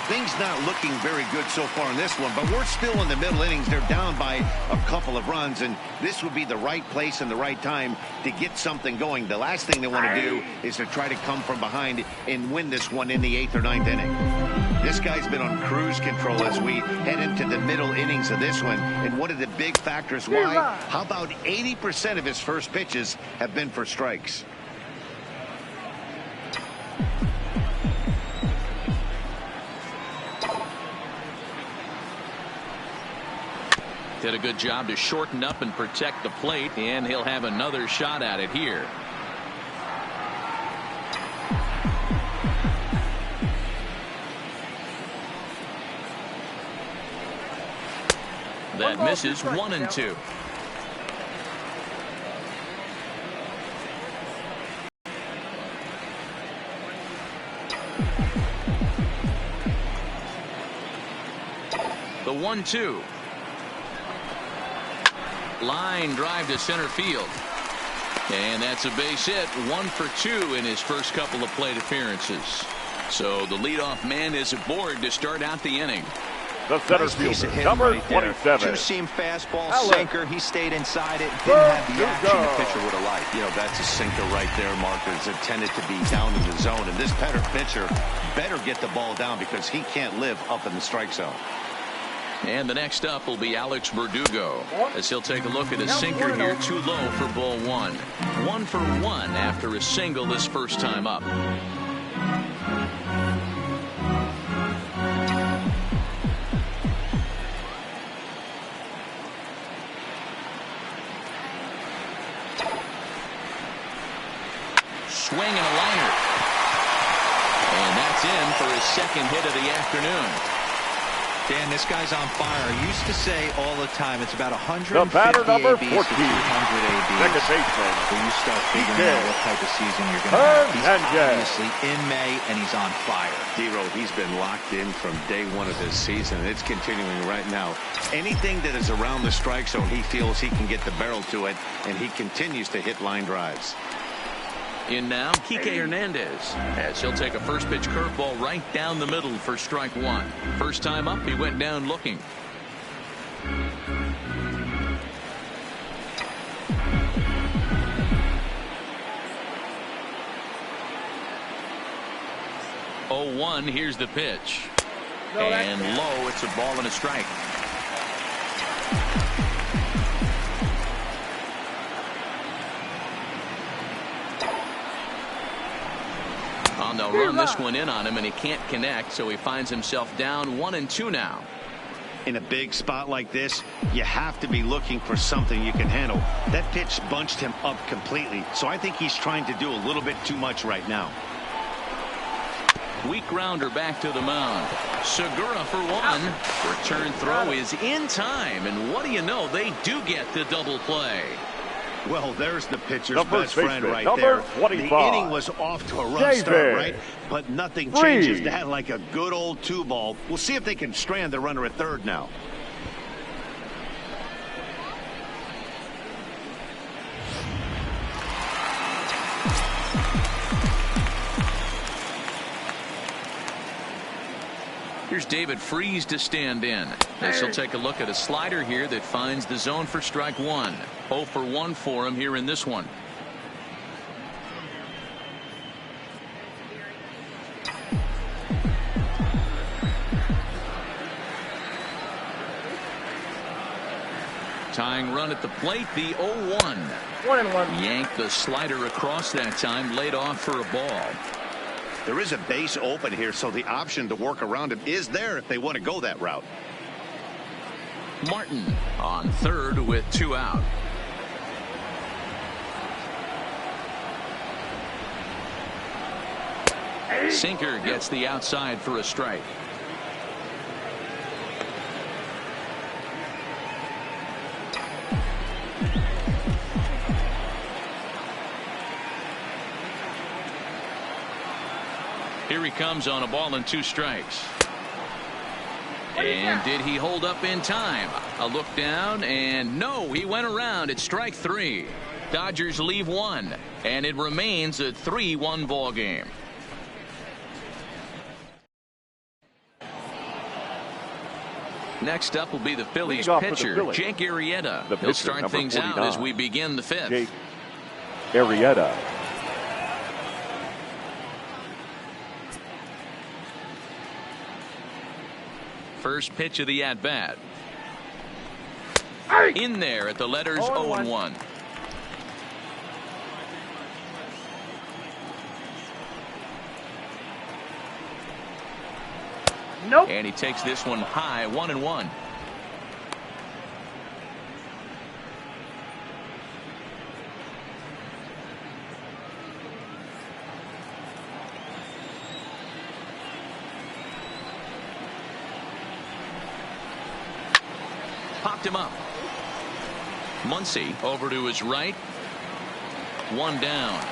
Things not looking very good so far in this one, but we're still in the middle innings. They're down by a couple of runs, and this would be the right place and the right time to get something going. The last thing they want to do is to try to come from behind and win this one in the 8th or 9th inning. This guy's been on cruise control as we head into the middle innings of this one, and one of the big factors why, how about 80% of his first pitches have been for strikes? Did a good job to shorten up and protect the plate, and he'll have another shot at it here. That misses. 1-2. The 1-2. Line drive to center field. And that's a base hit. 1 for 2 in his first couple of plate appearances. So the leadoff man is aboard to start out the inning. The center fielder, number 27. Two-seam fastball, sinker. He stayed inside it. Didn't have the action the pitcher would have liked. You know, that's a sinker right there, Mark. It's intended to be down in the zone. And this pitcher better get the ball down because he can't live up in the strike zone. And the next up will be Alex Verdugo, as he'll take a look at a sinker here, too low for ball 1. 1 for 1 after a single this first time up. Swing and a liner. And that's in for his second hit of the afternoon. Dan, this guy's on fire. I used to say all the time it's about 150 the batter, number 14. ABs to 200 ABs. Second baseman. When you start figuring out what type of season you're going to have. He's obviously in May, and he's on fire. D-Row, he's been locked in from day 1 of this season, and it's continuing right now. Anything that is around the strike zone, he feels he can get the barrel to it, and he continues to hit line drives. In now, Kike Hernandez, as he'll take a first pitch curveball right down the middle for strike 1. First time up, he went down looking. Oh, 1, here's the pitch. And low, it's a ball and a strike. They'll run this one in on him, and he can't connect, so he finds himself down 1-2 now. In a big spot like this, you have to be looking for something you can handle. That pitch bunched him up completely, so I think he's trying to do a little bit too much right now. Weak grounder back to the mound. Segura for 1. Return throw is in time, and what do you know, they do get the double play. Well, there's the pitcher's best friend right there. The inning was off to a rough start, right? But nothing changes that like a good old 2-ball. We'll see if they can strand the runner at third now. Here's David Freese to stand in. As he'll take a look at a slider here that finds the zone for strike 1. 0 for 1 for him here in this one. Tying run at the plate, the 0-1. 1-1. Yanked the slider across that time, laid off for a ball. There is a base open here, so the option to work around him is there if they want to go that route. Martin on third with 2 out. Sinker gets the outside for a strike. Here he comes on a ball and 2 strikes. And did he hold up in time? A look down, and no, he went around. It's strike 3. Dodgers leave 1, and it remains a 3-1 ball game. Next up will be the Phillies pitcher, Jake Arrieta. He'll start things out as we begin the 5th. Jake Arrieta. First pitch of the at-bat. In there at the letters 0-1. Nope. And he takes this one high, 1-1. Popped him up. Muncy over to his right. 1 down.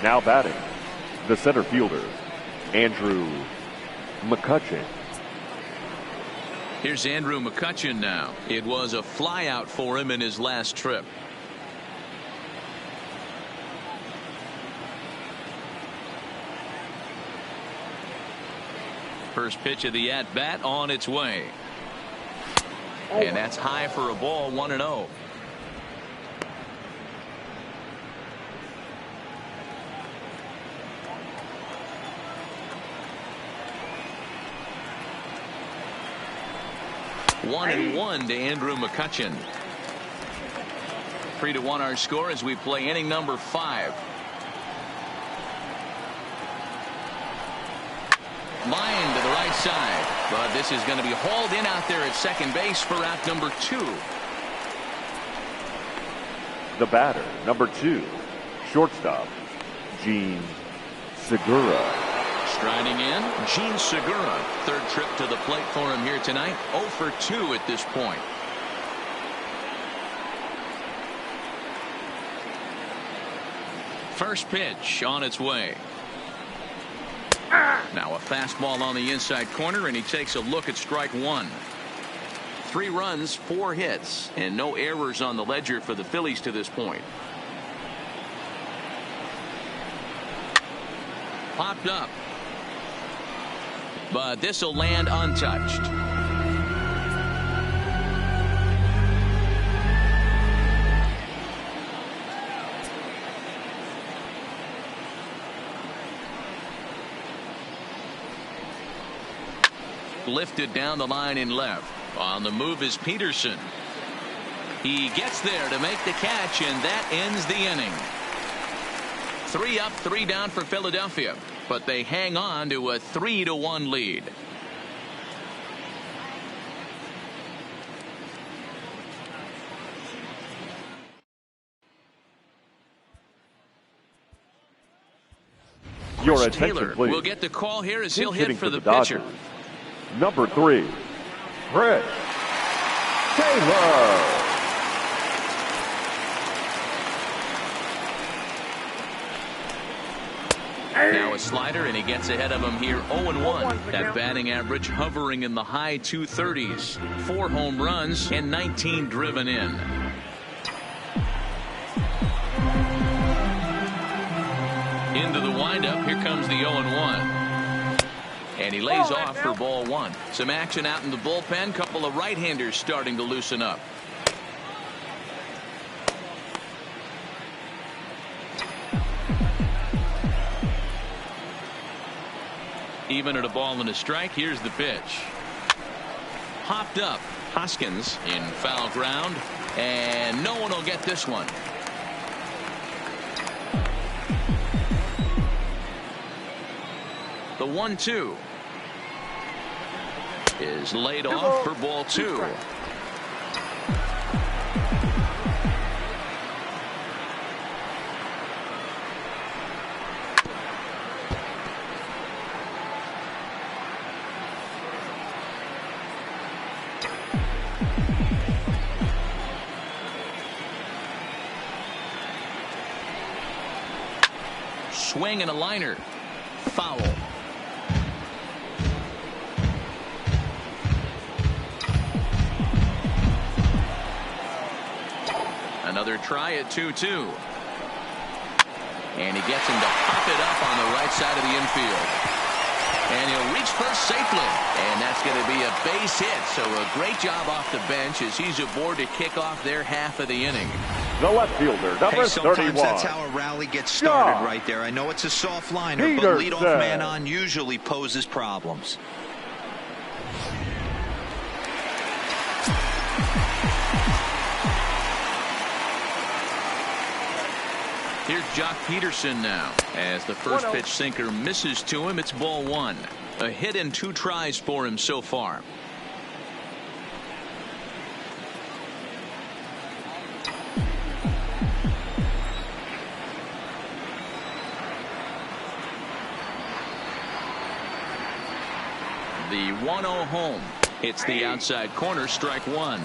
Now batting, the center fielder, Andrew McCutchen. Here's Andrew McCutchen now. It was a flyout for him in his last trip. First pitch of the at-bat on its way. And that's high for a ball, 1-0. One and one to Andrew McCutchen. 3-1 our score as we play inning number 5. Line to the right side, but this is going to be hauled in out there at second base for out number 2. The batter, number 2, shortstop, Gene Segura. Striding in, Gene Segura. Third trip to the plate for him here tonight. 0 for 2 at this point. First pitch on its way. Now a fastball on the inside corner, and he takes a look at strike 1. 3 runs, 4 hits, and no errors on the ledger for the Phillies to this point. Popped up. But this will land untouched. Lifted down the line in left. On the move is Peterson. He gets there to make the catch, and that ends the inning. 3 up, 3 down for Philadelphia, but they hang on to a 3-1 lead. Your Chris attention, Taylor please. will get the call here as he'll Hitting hit for the Dodgers. pitcher. Number 3, Chris Taylor. Now a slider, and he gets ahead of him here. 0-1. That batting average hovering in the high 230s. 4 home runs and 19 driven in. Into the windup. Here comes the 0-1. And he lays off for ball 1. Some action out in the bullpen. Couple of right-handers starting to loosen up. Even at a ball and a strike. Here's the pitch. Hopped up. Hoskins in foul ground, and no one will get this one. The 1-2 is laid off for ball 2. Swing and a liner. Foul. Another try at 2-2. And he gets him to pop it up on the right side of the infield. And he'll reach first safely. And that's going to be a base hit. So a great job off the bench as he's aboard to kick off their half of the inning. The left fielder, number 31. That's how a rally gets started right there. I know it's a soft liner, but leadoff man on usually poses problems. Here's Jock Peterson now. As the first pitch sinker misses to him, it's ball 1. A hit and 2 tries for him so far. The 1-0 home. It's the outside corner, strike 1.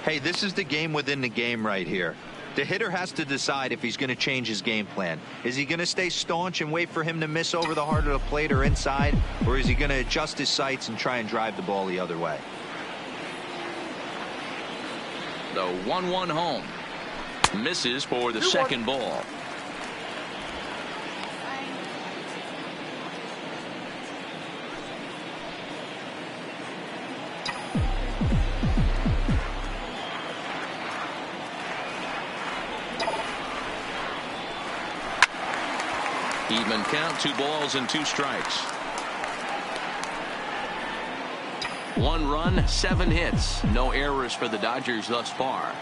Hey, this is the game within the game right here. The hitter has to decide if he's going to change his game plan. Is he going to stay staunch and wait for him to miss over the heart of the plate or inside? Or is he going to adjust his sights and try and drive the ball the other way? The 1-1 home. Misses for the second ball. Even count, 2 balls and 2 strikes. 1 run, 7 hits. No errors for the Dodgers thus far.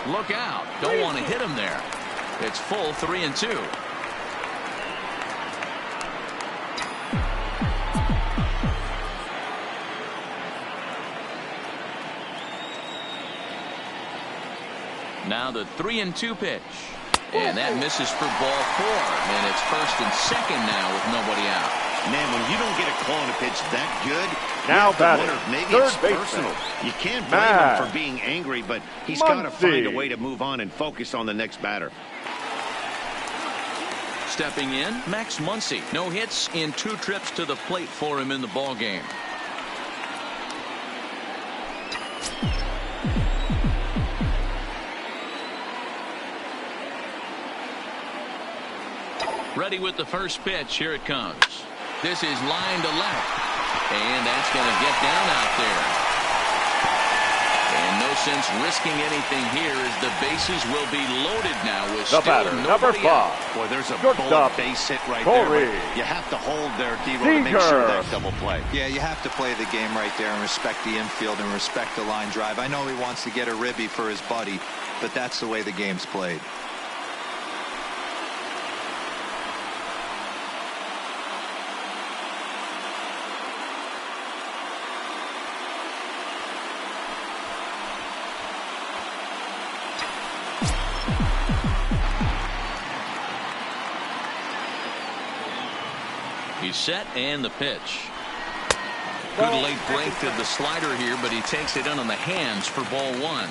Look out. Don't want to hit him there. It's full 3-2. Now the 3-2 pitch. And that misses for ball 4. And it's first and second now with nobody out. Man, when you don't get a call on a pitch that good, now batting, maybe third it's baseman. personal. You can't blame him for being angry, but he's got to find a way to move on and focus on the next batter. Stepping in, Max Muncy. No hits in 2 trips to the plate for him in the ball game. Ready with the first pitch. Here it comes. This is line to left. And that's going to get down out there. And no sense risking anything here as the bases will be loaded now with the batter, number 5. Boy, there's a Shortstop, bullet base hit right Corey. there. You have to hold there, D-Roll, to make sure that double play. Yeah, you have to play the game right there and respect the infield and respect the line drive. I know he wants to get a ribby for his buddy, but that's the way the game's played. He's set and the pitch. Good late break to the slider here, but he takes it in on the hands for ball 1.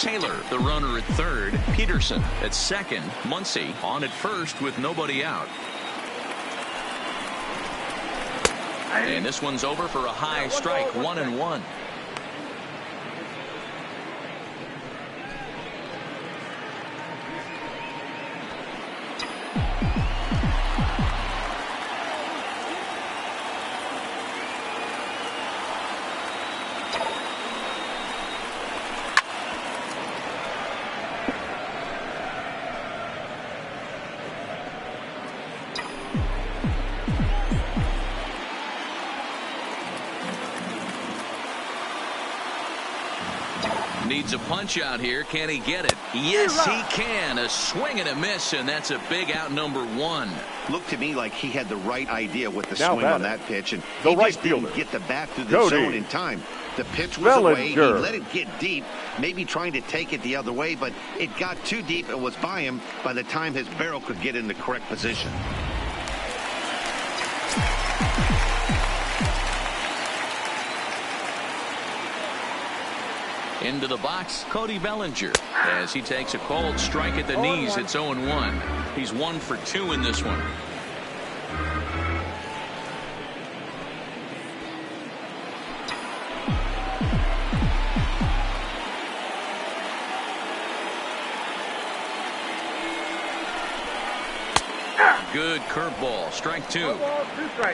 Taylor, the runner at third. Peterson at second. Muncy on at first with nobody out. And this one's over for a high strike. 1-1. Needs a punch out here. Can he get it? Yes, he can. A swing and a miss, and that's a big out, number 1. Looked to me like he had the right idea with the now swing on that pitch, and the he right just fielder, didn't get the bat through the Cody zone in time. The pitch was away. He let it get deep, maybe trying to take it the other way, but it got too deep and was by him by the time his barrel could get in the correct position. Into the box, Cody Bellinger, as he takes a cold strike at the knees. It's 0-1. He's 1 for 2 in this one. Good curveball. Strike 2.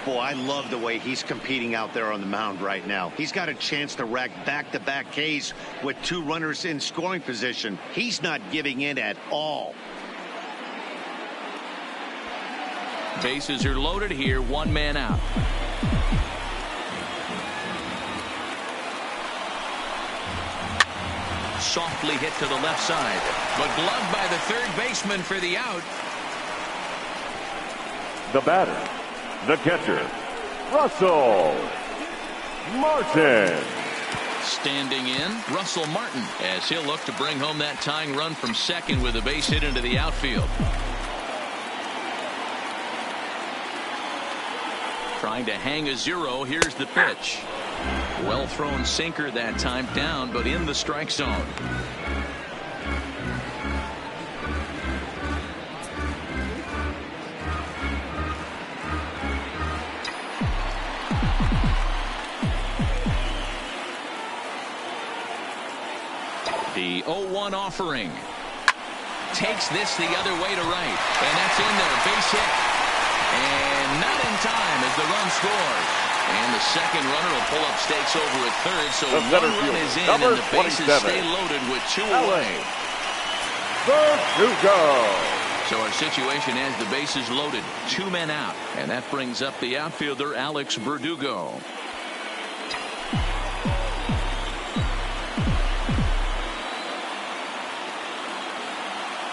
Boy, I love the way he's competing out there on the mound right now. He's got a chance to rack back-to-back Ks with 2 runners in scoring position. He's not giving in at all. Bases are loaded here. 1 man out. Softly hit to the left side, but gloved by the third baseman for the out. The batter, the catcher, Russell Martin. Standing in, Russell Martin, as he'll look to bring home that tying run from second with a base hit into the outfield. Trying to hang a 0. Here's the pitch. Well thrown sinker that time, down, but in the strike zone. 0-1 offering. Takes this the other way to right. And that's in there. Base hit. And not in time as the run scores. And the second runner will pull up stakes over at third. So one run is in and the bases stay loaded with 2 away. So our situation has the bases loaded. 2 men out. And that brings up the outfielder, Alex Verdugo.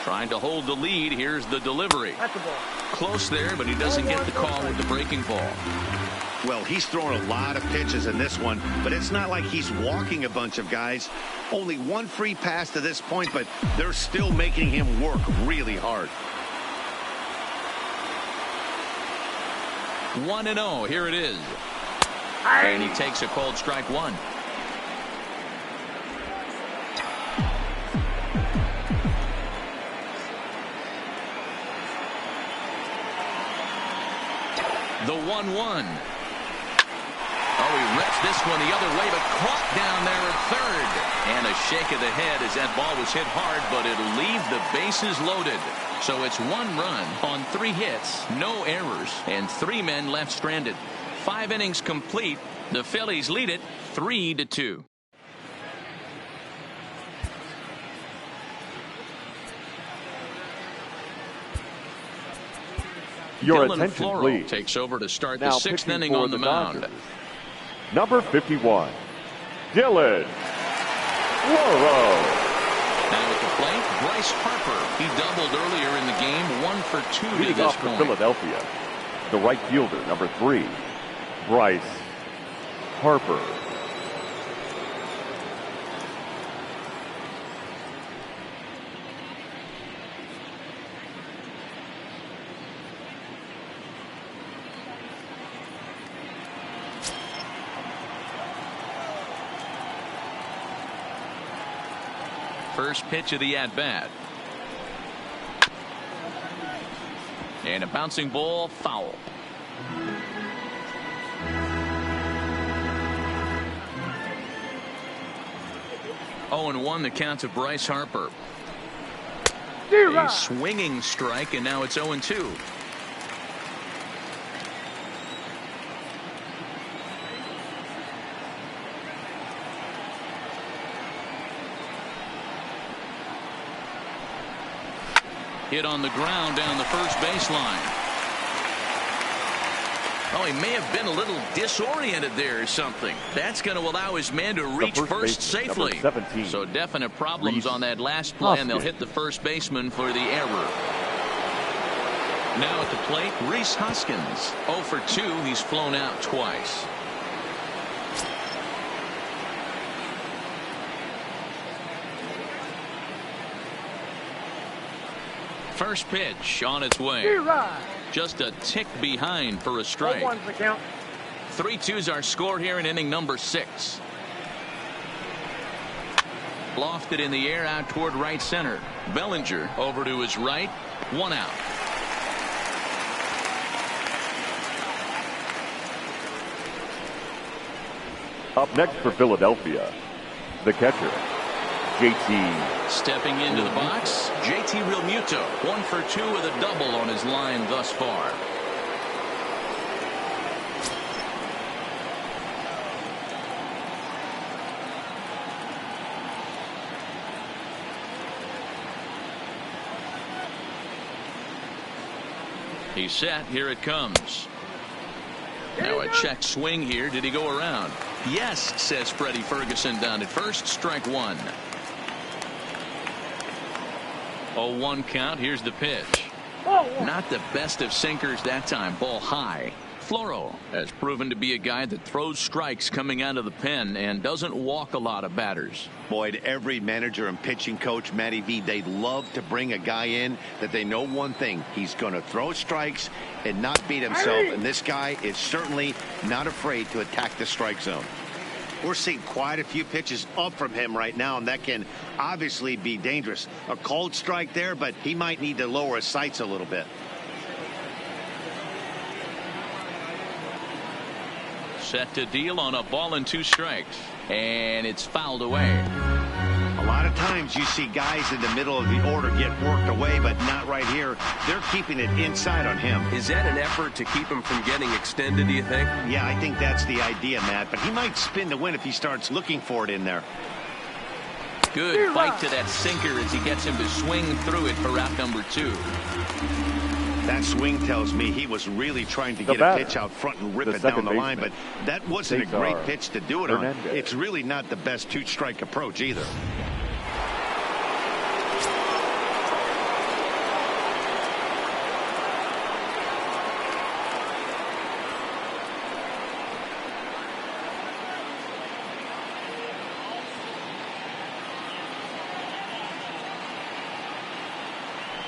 Trying to hold the lead. Here's the delivery. That's the ball. Close there, but he doesn't get the call with the breaking ball. Well, he's throwing a lot of pitches in this one, but it's not like he's walking a bunch of guys. Only 1 free pass to this point, but they're still making him work really hard. 1-0. Here it is. And he takes a called strike 1. The 1-1. Oh, he rips this one the other way, but caught down there at third. And a shake of the head as that ball was hit hard, but it'll leave the bases loaded. So it's 1 run on 3 hits, no errors, and 3 men left stranded. 5 innings complete. The Phillies lead it 3-2. Your Dylan attention, Floro please. takes over to start Now the 6th pitching inning for on the mound. Dodgers. Number 51, Dylan Floro. Now at the plate, Bryce Harper. He doubled earlier in the game, 1 for 2 to Leading this off for point. Philadelphia, the right fielder, number 3, Bryce Harper. First pitch of the at-bat. And a bouncing ball, foul. Oh, and 1 the count to Bryce Harper. A swinging strike, and now it's 0-2. Hit on the ground down the first baseline. Oh, he may have been a little disoriented there or something. That's going to allow his man to reach first safely. So definite problems on that last play, and they'll hit the first baseman for the error. Now at the plate, Rhys Hoskins. 0 for 2. He's flown out twice. First pitch on its way. Just a tick behind for a strike. 1-1's the count. 3-2's our score here in inning number 6. Lofted in the air out toward right center. Bellinger over to his right. 1 out. Up next for Philadelphia, the catcher, JT. Stepping into the box, JT Realmuto. 1 for 2 with a double on his line thus far. He's set. Here it comes. Now a check swing here. Did he go around? Yes, says Freddie Ferguson down at first. Strike 1. 0-1 count. Here's the pitch. Not the best of sinkers that time. Ball high. Floro has proven to be a guy that throws strikes coming out of the pen and doesn't walk a lot of batters. Boyd, every manager and pitching coach, Matty V, they love to bring a guy in that they know one thing. He's going to throw strikes and not beat himself. And this guy is certainly not afraid to attack the strike zone. We're seeing quite a few pitches up from him right now, and that can obviously be dangerous. A cold strike there, but he might need to lower his sights a little bit. Set to deal on a ball and 2 strikes, and it's fouled away. A lot of of times you see guys in the middle of the order get worked away, but not right here. They're keeping it inside on him. Is that an effort to keep him from getting extended, do you think? Yeah, I think that's the idea, Matt. But he might spin to win if he starts looking for it in there. Good fight to that sinker as he gets him to swing through it for out number 2. That swing tells me he was really trying to get a pitch out front and rip it down the line, but that wasn't a great pitch to do it on. It's really not the best two-strike approach either.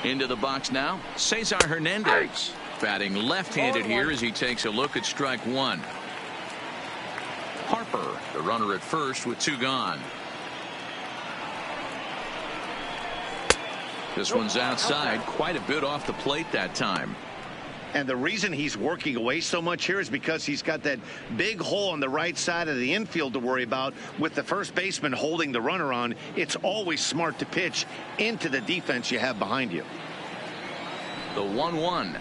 Into the box now, Cesar Hernandez. Batting left-handed here as he takes a look at strike 1. Harper, the runner at first with 2 gone. This one's outside, quite a bit off the plate that time. And the reason he's working away so much here is because he's got that big hole on the right side of the infield to worry about. With the first baseman holding the runner on, it's always smart to pitch into the defense you have behind you. The 1-1.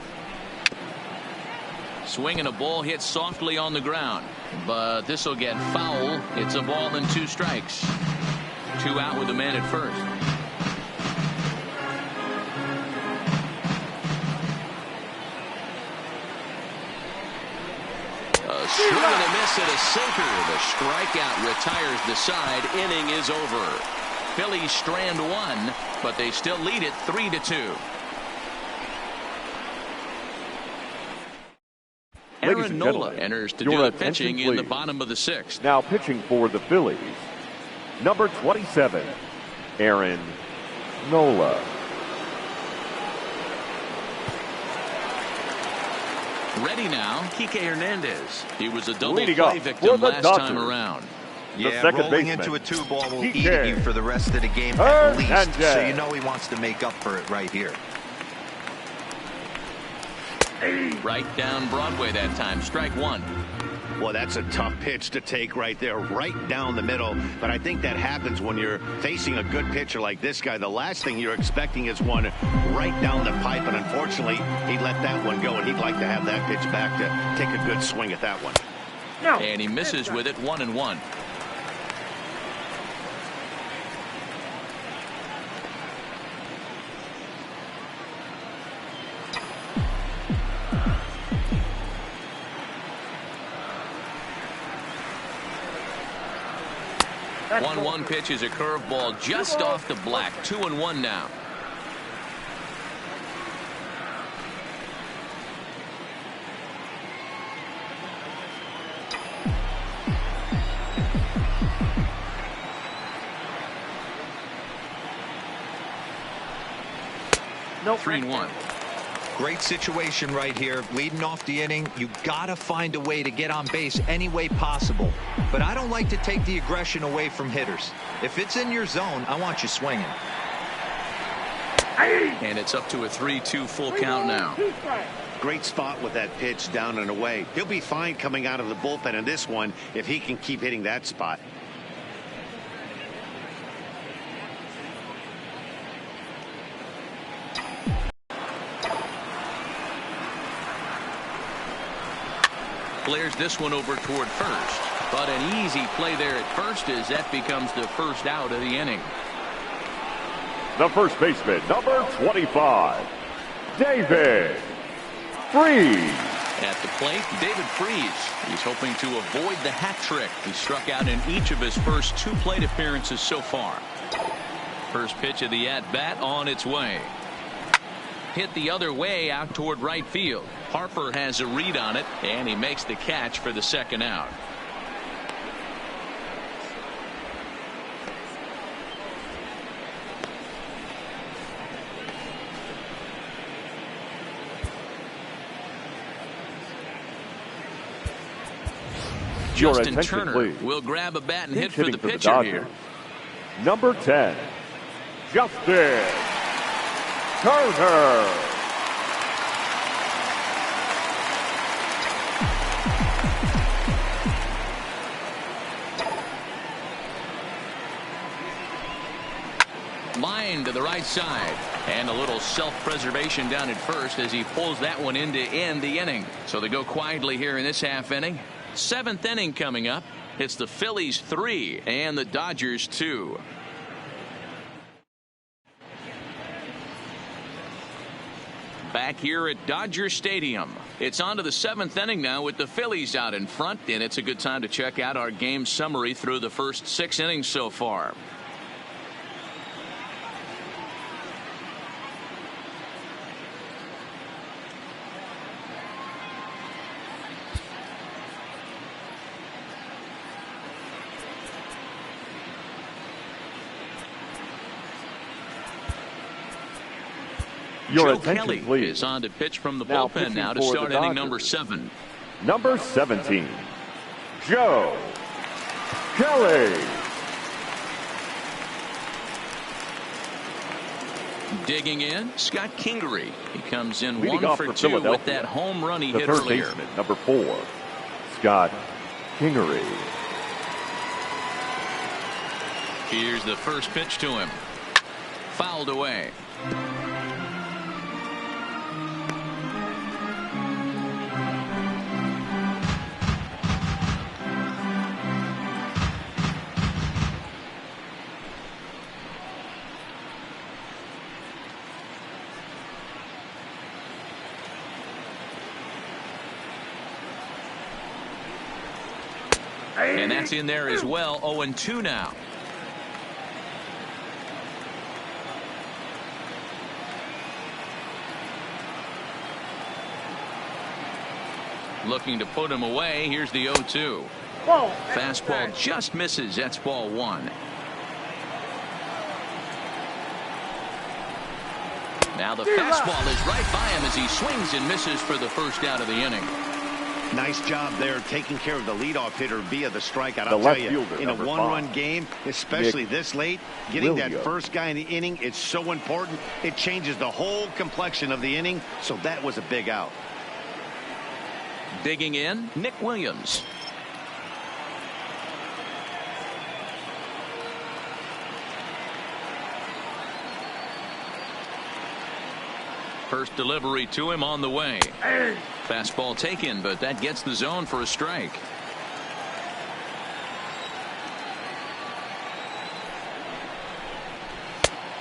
Swinging a ball hit softly on the ground, but this will get foul. It's a ball and 2 strikes. 2 out with the man at first. A swing and a miss at a sinker. The strikeout retires the side. Inning is over. Phillies strand 1, but they still lead it 3-2. Aaron Nola enters to do the pitching in the bottom of the 6th. Now pitching for the Phillies, number 27, Aaron Nola. Ready now, Kike Hernandez. He was a double Leading play up victim for the last Dodgers, time around. Yeah, second rolling baseman, into a 2-ball will Kike eat at you for the rest of the game at least. Hernandez. So you know he wants to make up for it right here. Right down Broadway that time. Strike 1. Well, that's a tough pitch to take right there, right down the middle. But I think that happens when you're facing a good pitcher like this guy. The last thing you're expecting is one right down the pipe. And unfortunately, he let that one go. And he'd like to have that pitch back to take a good swing at that one. No. And he misses with it. 1-1. That's 1-1 pitch is a curveball just off the black. 2-1 now. Nope. 3-1. Great situation right here. Leading off the inning, you got to find a way to get on base any way possible. But I don't like to take the aggression away from hitters. If it's in your zone, I want you swinging. And it's up to a 3-2 full count now. Great spot with that pitch down and away. He'll be fine coming out of the bullpen in this one if he can keep hitting that spot. Flares this one over toward first, but an easy play there at first as that becomes the first out of the inning. The first baseman, number 25, David Freese. At the plate, David Freese. He's hoping to avoid the hat trick. He struck out in each of his first 2 plate appearances so far. First pitch of the at-bat on its way. Hit the other way out toward right field. Harper has a read on it, and he makes the catch for the second out. Your Justin attention, Turner please. will grab a bat and hit Pinch for the hitting pitcher Dodgers, here. number 10, Justin Turner. line to the right side. And a little self-preservation down at first as he pulls that one in to end the inning. So they go quietly here in this half inning. 7th inning coming up. It's the Phillies 3 and the Dodgers 2. Back here at Dodger Stadium. It's on to the 7th inning now with the Phillies out in front, and it's a good time to check out our game summary through the first 6 innings so far. Your Joe attention, Kelly please. is on to pitch from the Now bullpen now to pitching for start the inning Dodgers. number 7. Number 17, Joe Kelly. Digging in, Scott Kingery. He comes in Leading 1 off for for 2 with Philadelphia, that home run he The hit third earlier. baseman, number 4, Scott Kingery. Here's the first pitch to him. Fouled away. And that's in there as well. 0-2 now. Looking to put him away. Here's the 0-2. Whoa, Fastball just misses. That's ball 1. Now the fastball is right by him as he swings and misses for the first out of the inning. Nice job there taking care of the leadoff hitter via the strikeout. The I'll left tell you, fielder, in a number one-run 5, game, especially Nick this late, getting that Williams. first guy in the inning, it's so important. It changes the whole complexion of the inning, so that was a big out. Digging in, Nick Williams. First delivery to him on the way. Fastball taken, but that gets the zone for a strike.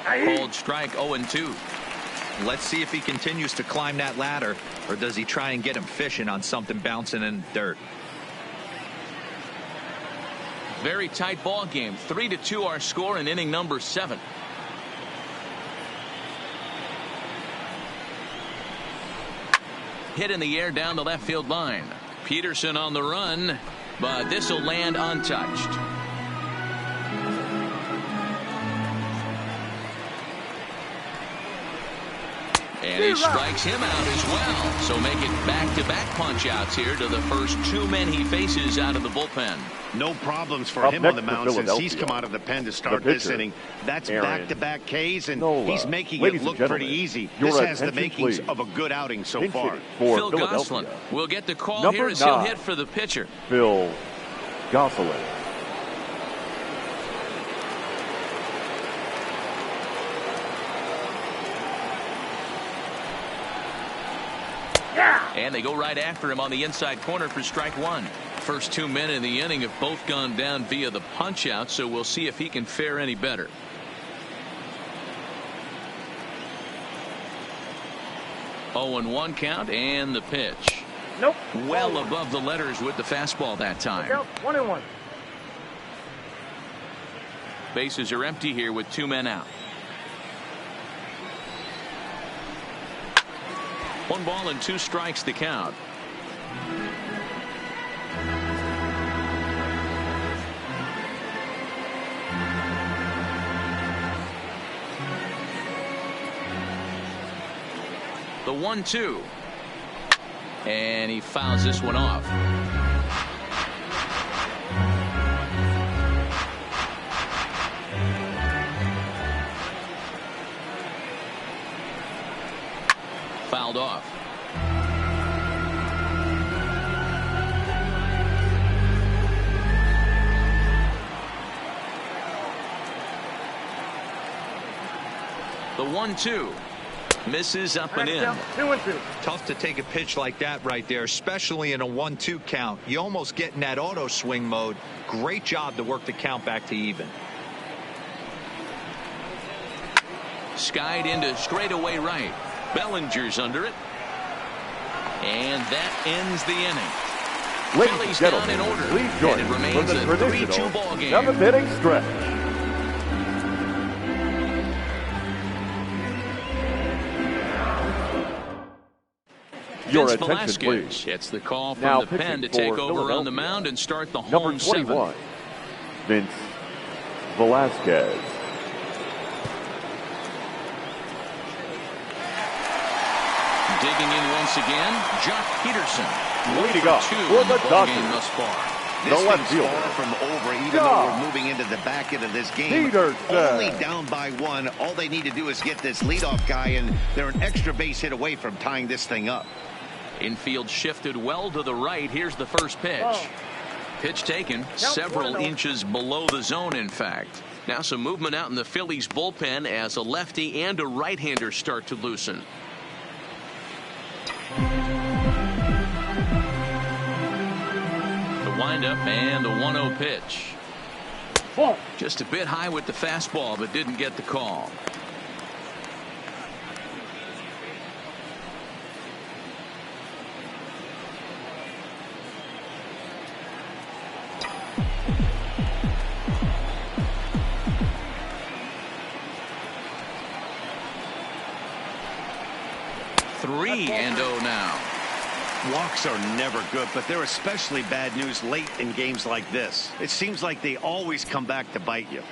Called strike 0-2. Let's see if he continues to climb that ladder, or does he try and get him fishing on something bouncing in the dirt. Very tight ball game. 3-2 our score in inning number 7. Hit in the air down the left field line. Peterson on the run, but this will land untouched. And he strikes him out as well. So make it back-to-back punch-outs here to the first 2 men he faces out of the bullpen. No problems for Up him on the next for mound since he's Philadelphia, come out of the pen to start the this pitcher, inning. That's Aaron back-to-back Ks, and Nola. he's making Ladies it and look pretty gentlemen, easy. your This has the attention, makings please. of a good outing so Pinch far. hitting for Phil Philadelphia, Gosselin will get the call Number here as he'll 9. hit for the pitcher. Phil Gosselin. And they go right after him on the inside corner for strike 1. First 2 men in the inning have both gone down via the punch out, so we'll see if he can fare any better. Oh, and 1 count and the pitch. Nope. Well above the letters with the fastball that time. 1-1. Bases are empty here with 2 men out. 1 ball and 2 strikes to count. The 1-2. And he fouls this one off. Fouled off. 1-2. Misses up and in. 2-2. Tough to take a pitch like that right there, especially in a 1-2 count. You almost get in that auto swing mode. Great job to work the count back to even. Skied into straightaway right. Bellinger's under it. And that ends the inning. Ladies Phillies and down gentlemen, in order. please join And it us remains for the a traditional 3-2 ball game. 7th-inning stretch. Your Vince attention, Velasquez please. gets the call from Now the pen pitching to take for over on the Philadelphia, mound and start the number home 21, seventh. Vince Velasquez. Digging in once again, Jock Peterson. Leading up Two for in the the ball Dodgers. game thus far. This The left thing's fielder. far from over, even Yeah. though we're moving into the back end of this game. Peterson. Only down by one. All they need to do is get this leadoff guy, and they're an extra base hit away from tying this thing up. Infield shifted well to the right. Here's the first pitch. Pitch taken several inches below the zone, in fact. Now some movement out in the Phillies bullpen as a lefty and a right-hander start to loosen. The windup and the 1-0 pitch. Just a bit high with the fastball, but didn't get the call. Three and 0 now. Walks are never good, but they're especially bad news late in games like this. It seems like they always come back to bite you.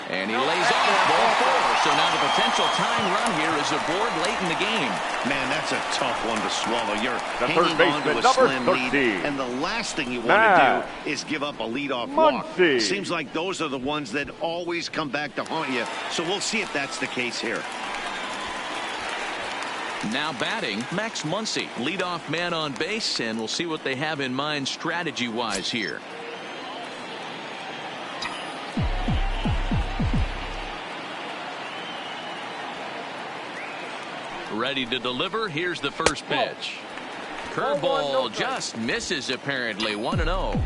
And he lays off ball 4. So now the potential tying run here is aboard late in the game. Man, that's a tough one to swallow. You're The hanging third on to baseman, a number slim lead, 13. and the last thing you want Matt to do is give up a leadoff walk. Muncy. Seems like those are the ones that always come back to haunt you. So we'll see if that's the case here. Now batting, Max Muncy, leadoff man on base, and we'll see what they have in mind strategy-wise here. Ready to deliver. Here's the first pitch. Curveball just misses apparently. 1-0.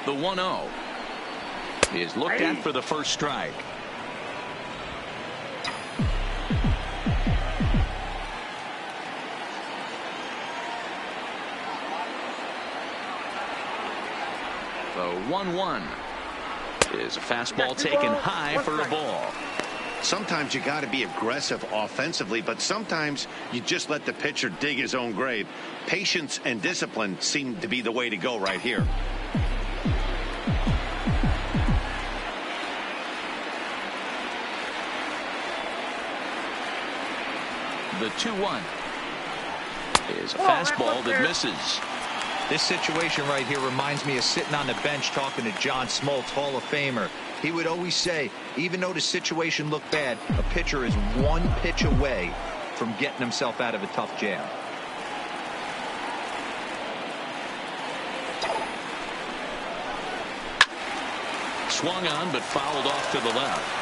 The 1-0 is looked at for the first strike. The 1-1 is a fastball taken high for a ball. Sometimes you got to be aggressive offensively, but sometimes you just let the pitcher dig his own grave. Patience and discipline seem to be the way to go right here. The 2-1 is a fastball that misses. This situation right here reminds me of sitting on the bench talking to John Smoltz, Hall of Famer. He would always say, even though the situation looked bad, a pitcher is one pitch away from getting himself out of a tough jam. Swung on but fouled off to the left.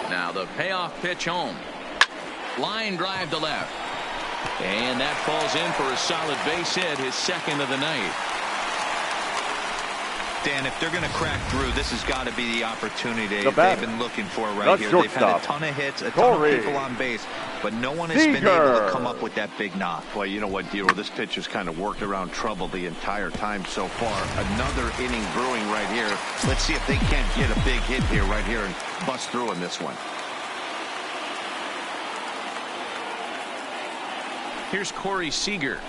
Now the payoff pitch home. Line drive to left. And that falls in for a solid base hit, his second of the night. Dan, if they're going to crack through, this has got to be the opportunity The they've been looking for right here. They've had a ton of hits, a ton of people on base, but no one has been able to come up with that big knock. Well, you know what, Dero, this pitcher's kind of worked around trouble the entire time so far. Another inning brewing right here. Let's see if they can't get a big hit here right here and bust through in this one. Here's Corey Seager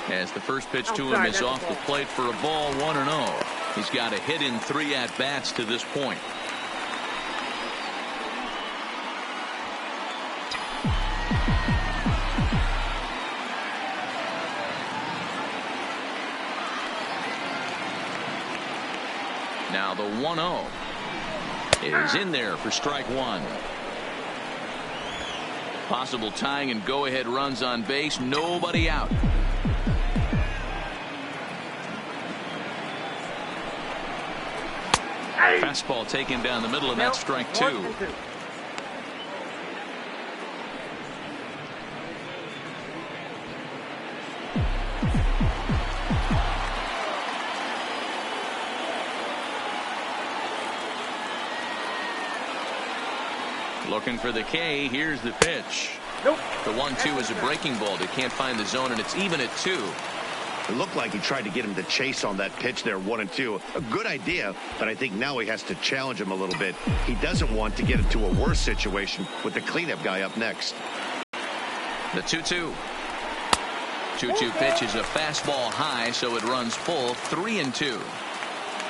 as the first pitch to him is off the plate for a ball. 1-0. He's got a hit in 3 at-bats to this point. Now the 1-0 is in there for strike one. Possible tying and go-ahead runs on base. Nobody out. Fastball taken down the middle, and that's strike two. Looking for the K. Here's the pitch. Nope. The 1-2 is a breaking ball. They can't find the zone, and it's even at 2. It looked like he tried to get him to chase on that pitch there, 1-2. A good idea, but I think now he has to challenge him a little bit. He doesn't want to get into a worse situation with the cleanup guy up next. The 2-2. 2-2 pitch is a fastball high, so it runs full. 3-2.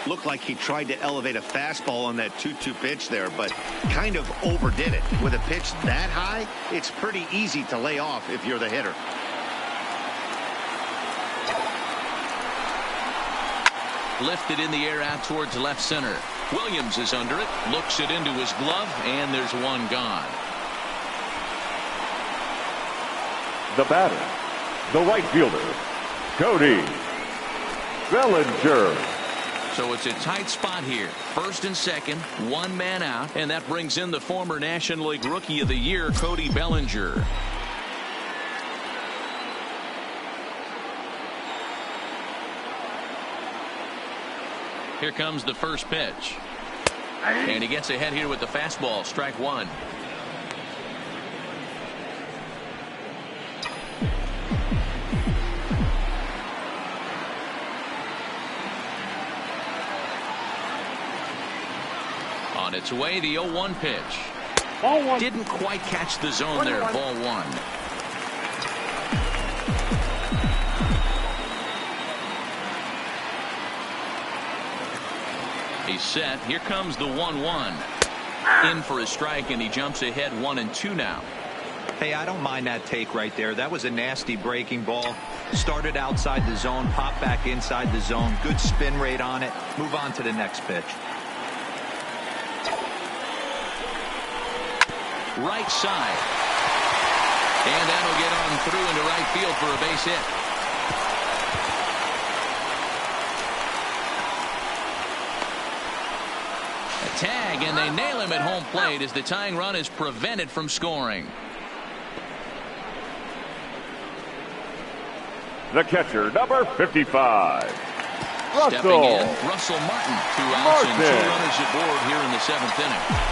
Looked like he tried to elevate a fastball on that 2-2 pitch there, but kind of overdid it. With a pitch that high, it's pretty easy to lay off if you're the hitter. Lifted in the air out towards left center. Williams is under it, looks it into his glove, and there's one gone. The batter, the right fielder, Cody Bellinger. So it's a tight spot here. First and second, one man out, and that brings in the former National League Rookie of the Year, Cody Bellinger. Here comes the first pitch. And he gets ahead here with the fastball. Strike one. On its way, the 0-1 pitch. Ball one. Didn't quite catch the zone there. Ball one. He's set. Here comes the 1-1. In for a strike, and he jumps ahead 1-2 now. Hey, I don't mind that take right there. That was a nasty breaking ball. Started outside the zone, popped back inside the zone. Good spin rate on it. Move on to the next pitch. Right side. And that'll get on through into right field for a base hit. A tag, and they nail him at home plate as the tying run is prevented from scoring. The catcher, number 55. Stepping in, Russell Martin. 2 outs and 2 runners aboard here in the 7th inning.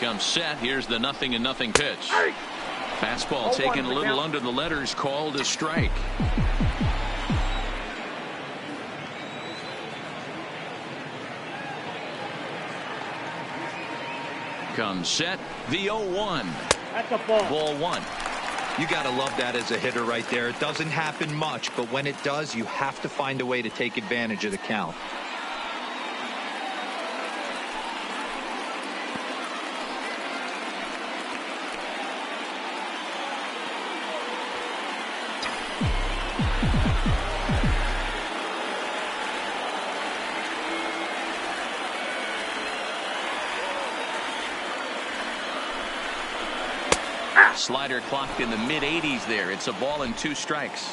Comes set. Here's the 0-0 pitch. Fastball taken a little under the letters, called a strike. Comes set. The 0-1. That's a ball. Ball one. You got to love that as a hitter right there. It doesn't happen much, but when it does, you have to find a way to take advantage of the count. Slider clocked in the mid-80s there. It's a ball and 2 strikes.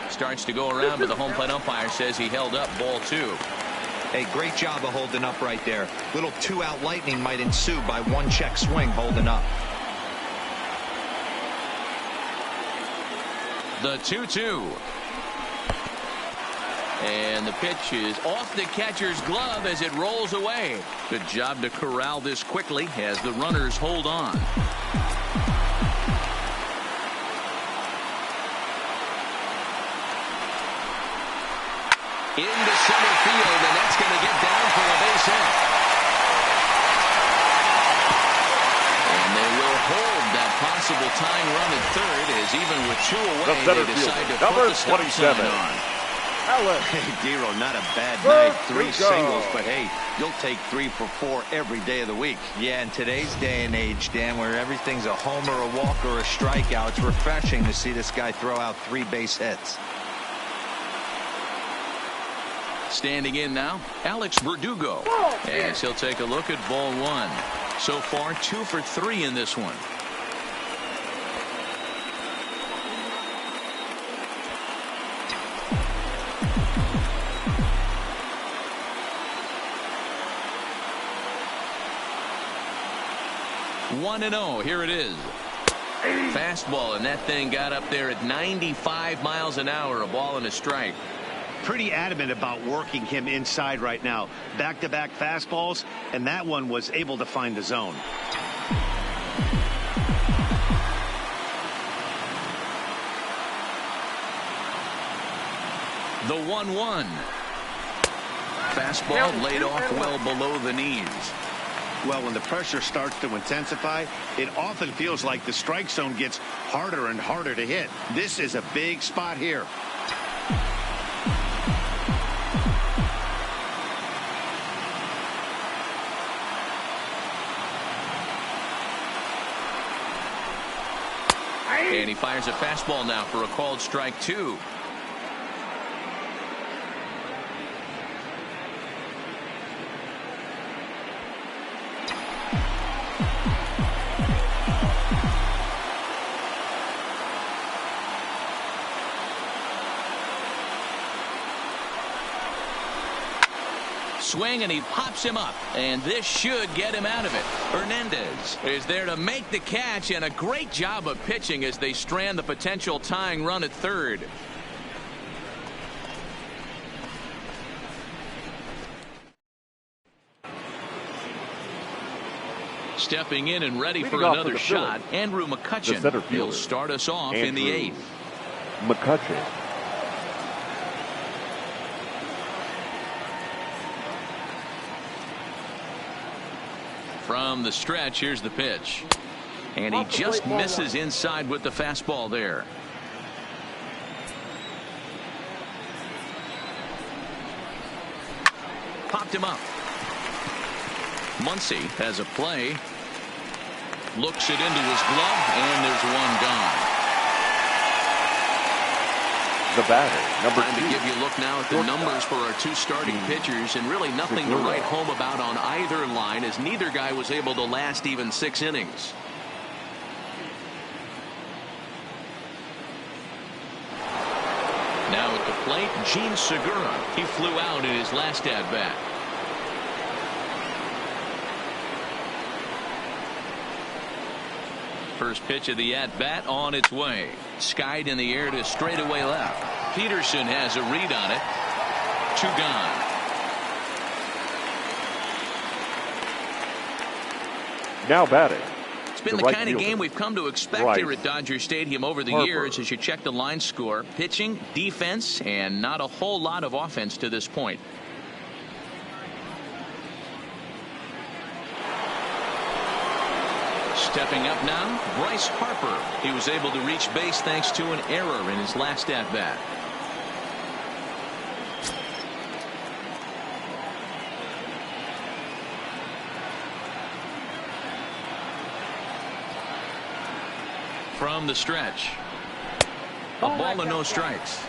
Starts to go around, but the home plate umpire says he held up. Ball 2. Hey, great job of holding up right there. Little 2-out lightning might ensue by 1 check swing holding up. The 2-2. And the pitch is off the catcher's glove as it rolls away. Good job to corral this quickly as the runners hold on. Into center field, and that's going to get down for a base hit. And they will hold that possible tying run at third as even with 2 away, they decide to put the stop sign on. Hey, Dero, not a bad night. 3 singles, but hey, you'll take 3 for 4 every day of the week. Yeah, in today's day and age, Dan, where everything's a homer, a walk, or a strikeout, it's refreshing to see this guy throw out 3 base hits. Standing in now, Alex Verdugo, as he'll take a look at ball 1. So far, 2 for 3 in this one. One and 0. Here it is. Fastball, and that thing got up there at 95 miles an hour. A ball and a strike. Pretty adamant about working him inside right now. Back-to-back fastballs, and that one was able to find the zone. The 1-1. Fastball laid off well below the knees. Well, when the pressure starts to intensify, it often feels like the strike zone gets harder and harder to hit. This is a big spot here. And he fires a fastball now for a called strike 2. Swing, and he pops him up, and this should get him out of it. Hernandez is there to make the catch, and a great job of pitching as they strand the potential tying run at third. Stepping in and ready for another shot, Andrew McCutchen. He'll start us off in the 8th. McCutchen. From the stretch, here's the pitch. And he just misses inside with the fastball there. Popped him up. Muncy has a play. Looks it into his glove, and there's one gone. The batter, number 2. Time to give you a look now at the numbers for our 2 starting pitchers, and really nothing to write home about on either line, as neither guy was able to last even 6 innings. Now at the plate, Gene Segura. He flew out in his last at-bat. First pitch of the at-bat on its way. Skied in the air to straightaway left. Peterson has a read on it. 2 gone. Now batting. It's been the kind of game we've come to expect here at Dodger Stadium over the years as you check the line score. Pitching, defense, and not a whole lot of offense to this point. Stepping up now, Bryce Harper. He was able to reach base thanks to an error in his last at-bat. From the stretch. A ball and no strikes.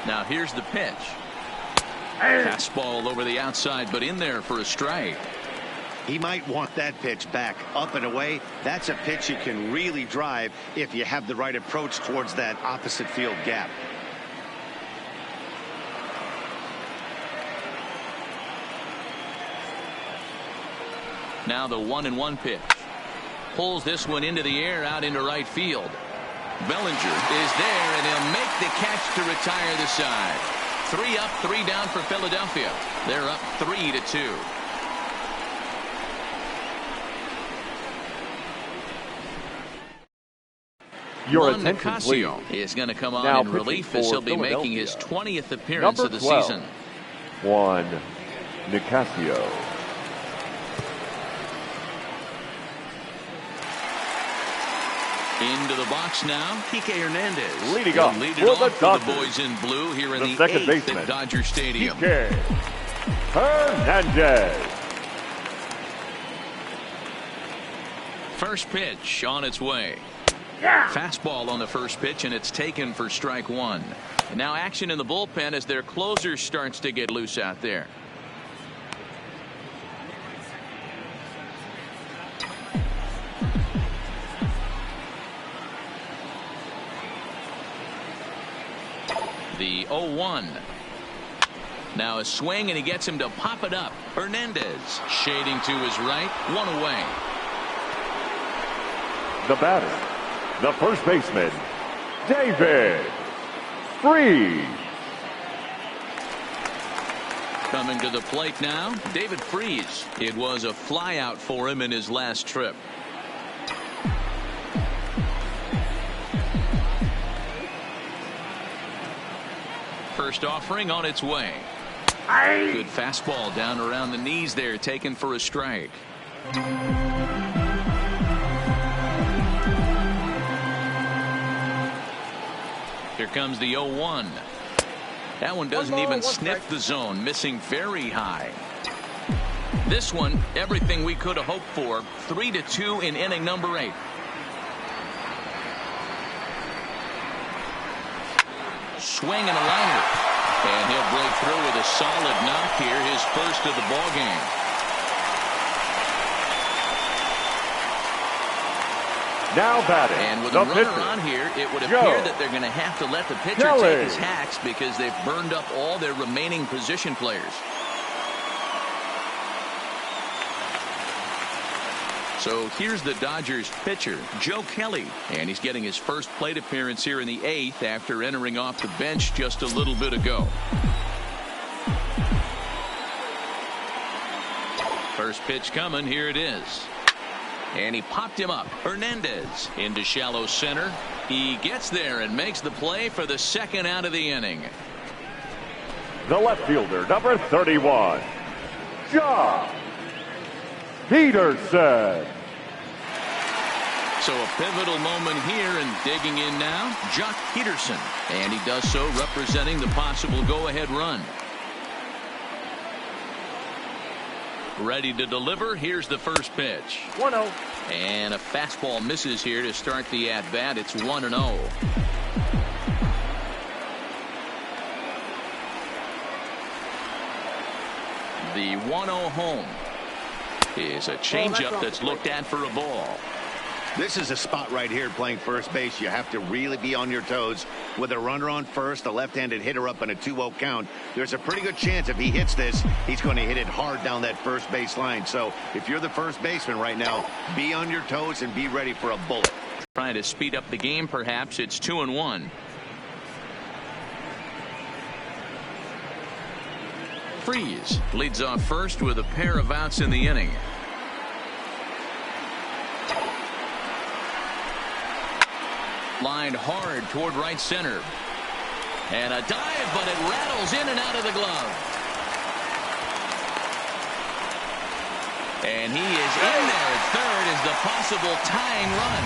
Now here's the pitch. Fastball over the outside, but in there for a strike. He might want that pitch back, up and away. That's a pitch you can really drive if you have the right approach towards that opposite field gap. Now the 1-1 pitch. Pulls this one into the air out into right field. Bellinger is there, and he'll make the catch to retire the side. 3 up, 3 down for Philadelphia. They're up 3-2. Your Juan attention, Nicasio please. is going to come on Now in relief as he'll be making his 20th appearance of the season. Juan Nicasio. Into the box now, Kike Hernandez. Leading off for the boys in blue here in the second 8th baseman, at Dodger Stadium. Kike Hernandez. First pitch on its way. Fastball on the first pitch, and it's taken for strike one. And now action in the bullpen as their closer starts to get loose out there. The 0-1. Now a swing, and he gets him to pop it up. Hernandez shading to his right, one away. The batter, the first baseman, David Freese. Coming to the plate now, David Freese. It was a flyout for him in his last trip. First offering on its way. Good fastball down around the knees there, taken for a strike. Here comes the 0-1. That one doesn't even sniff the zone, missing very high. This one, everything we could have hoped for. 3-2 in inning number 8. Swing and a liner. And he'll break through with a solid knock here, his first of the ball game. Now batting, and with the a runner pitcher, on here, it would appear that they're going to have to let the pitcher take his hacks because they've burned up all their remaining position players. So here's the Dodgers pitcher, Joe Kelly, and he's getting his first plate appearance here in the 8th after entering off the bench just a little bit ago. First pitch coming, here it is. And he popped him up. Hernandez into shallow center. He gets there and makes the play for the second out of the inning. The left fielder, number 31, Josh Peterson. So a pivotal moment here, and digging in now, Jock Peterson. And he does so representing the possible go-ahead run. Ready to deliver. Here's the first pitch. 1-0. And a fastball misses here to start the at-bat. It's 1-0. The 1-0 home is a changeup that's looked at for a ball. This is a spot right here playing first base. You have to really be on your toes. With a runner on first, a left-handed hitter up in a 2-0 count, there's a pretty good chance if he hits this, he's going to hit it hard down that first base line. So if you're the first baseman right now, be on your toes and be ready for a bullet. Trying to speed up the game, perhaps. It's 2-1. Freese leads off first with a pair of outs in the inning. Lined hard toward right center. And a dive, but it rattles in and out of the glove. And he is in there at third as the possible tying run.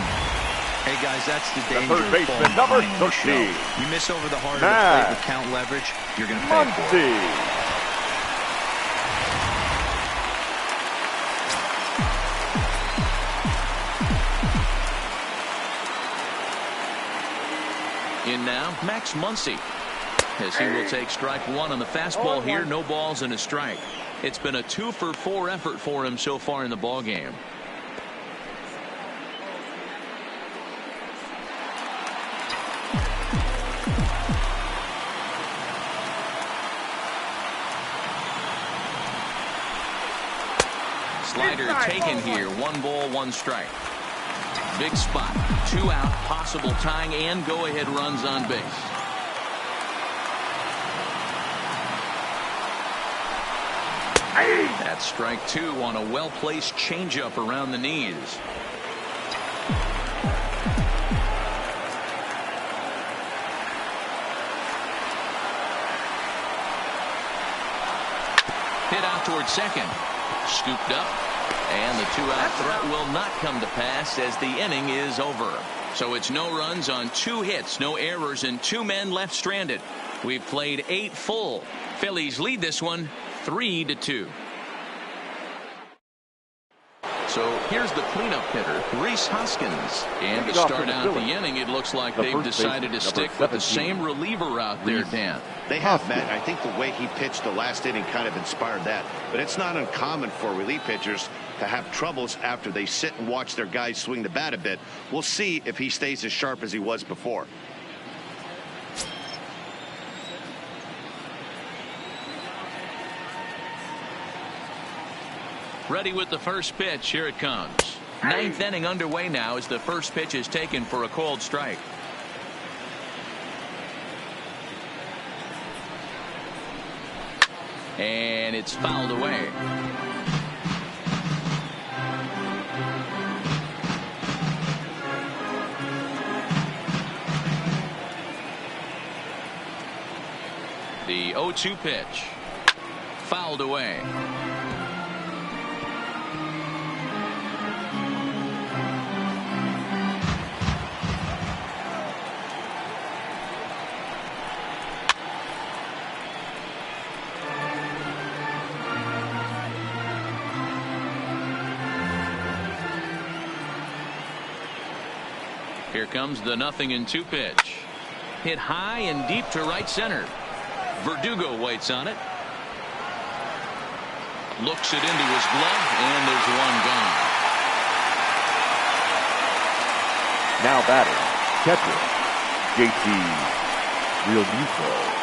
Hey, guys, that's the danger. The first baseman, number 30. You miss over the heart of the plate with count leverage, you're going to pay for it. In now, Max Muncy, as he will take strike one on the fastball here. No balls and a strike. It's been a 2-for-4 effort for him so far in the ball game. Slider taken here. 1 ball, 1 strike. Big spot. 2 out, possible tying and go-ahead runs on base. That's strike 2 on a well-placed changeup around the knees. Hit out towards second. Scooped up. And the two-out threat will not come to pass as the inning is over. So it's no runs on 2 hits, no errors, and 2 men left stranded. We've played 8 full. Phillies lead this one 3-2. So here's the cleanup hitter, Rhys Hoskins. And to start out the inning, it looks like they've decided to stick with the same reliever out there, Dan. They have, Matt. I think the way he pitched the last inning kind of inspired that. But it's not uncommon for relief pitchers to have troubles after they sit and watch their guys swing the bat a bit. We'll see if he stays as sharp as he was before. Ready with the first pitch. Here it comes. 9th inning underway now as the first pitch is taken for a called strike. And it's fouled away. The 0-2 pitch. Fouled away. Here comes the 0-2 pitch. Hit high and deep to right center. Verdugo waits on it. Looks it into his glove, and there's one gone. Now batting, catcher, JT Realmuto.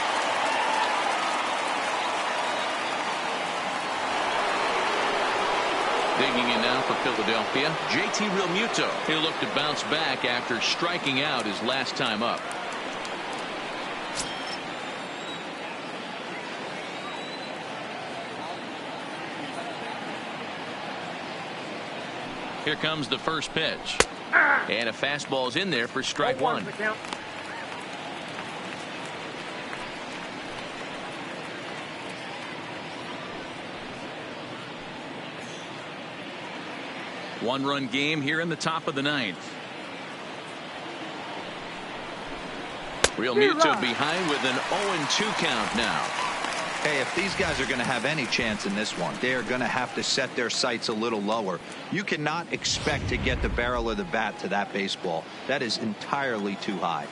Digging in now for Philadelphia, JT Realmuto. He'll look to bounce back after striking out his last time up. Here comes the first pitch. And a fastball's in there for strike one. One-run game here in the top of the 9th. Realmuto behind with an 0-2 count now. Hey, if these guys are going to have any chance in this one, they are going to have to set their sights a little lower. You cannot expect to get the barrel of the bat to that baseball. That is entirely too high.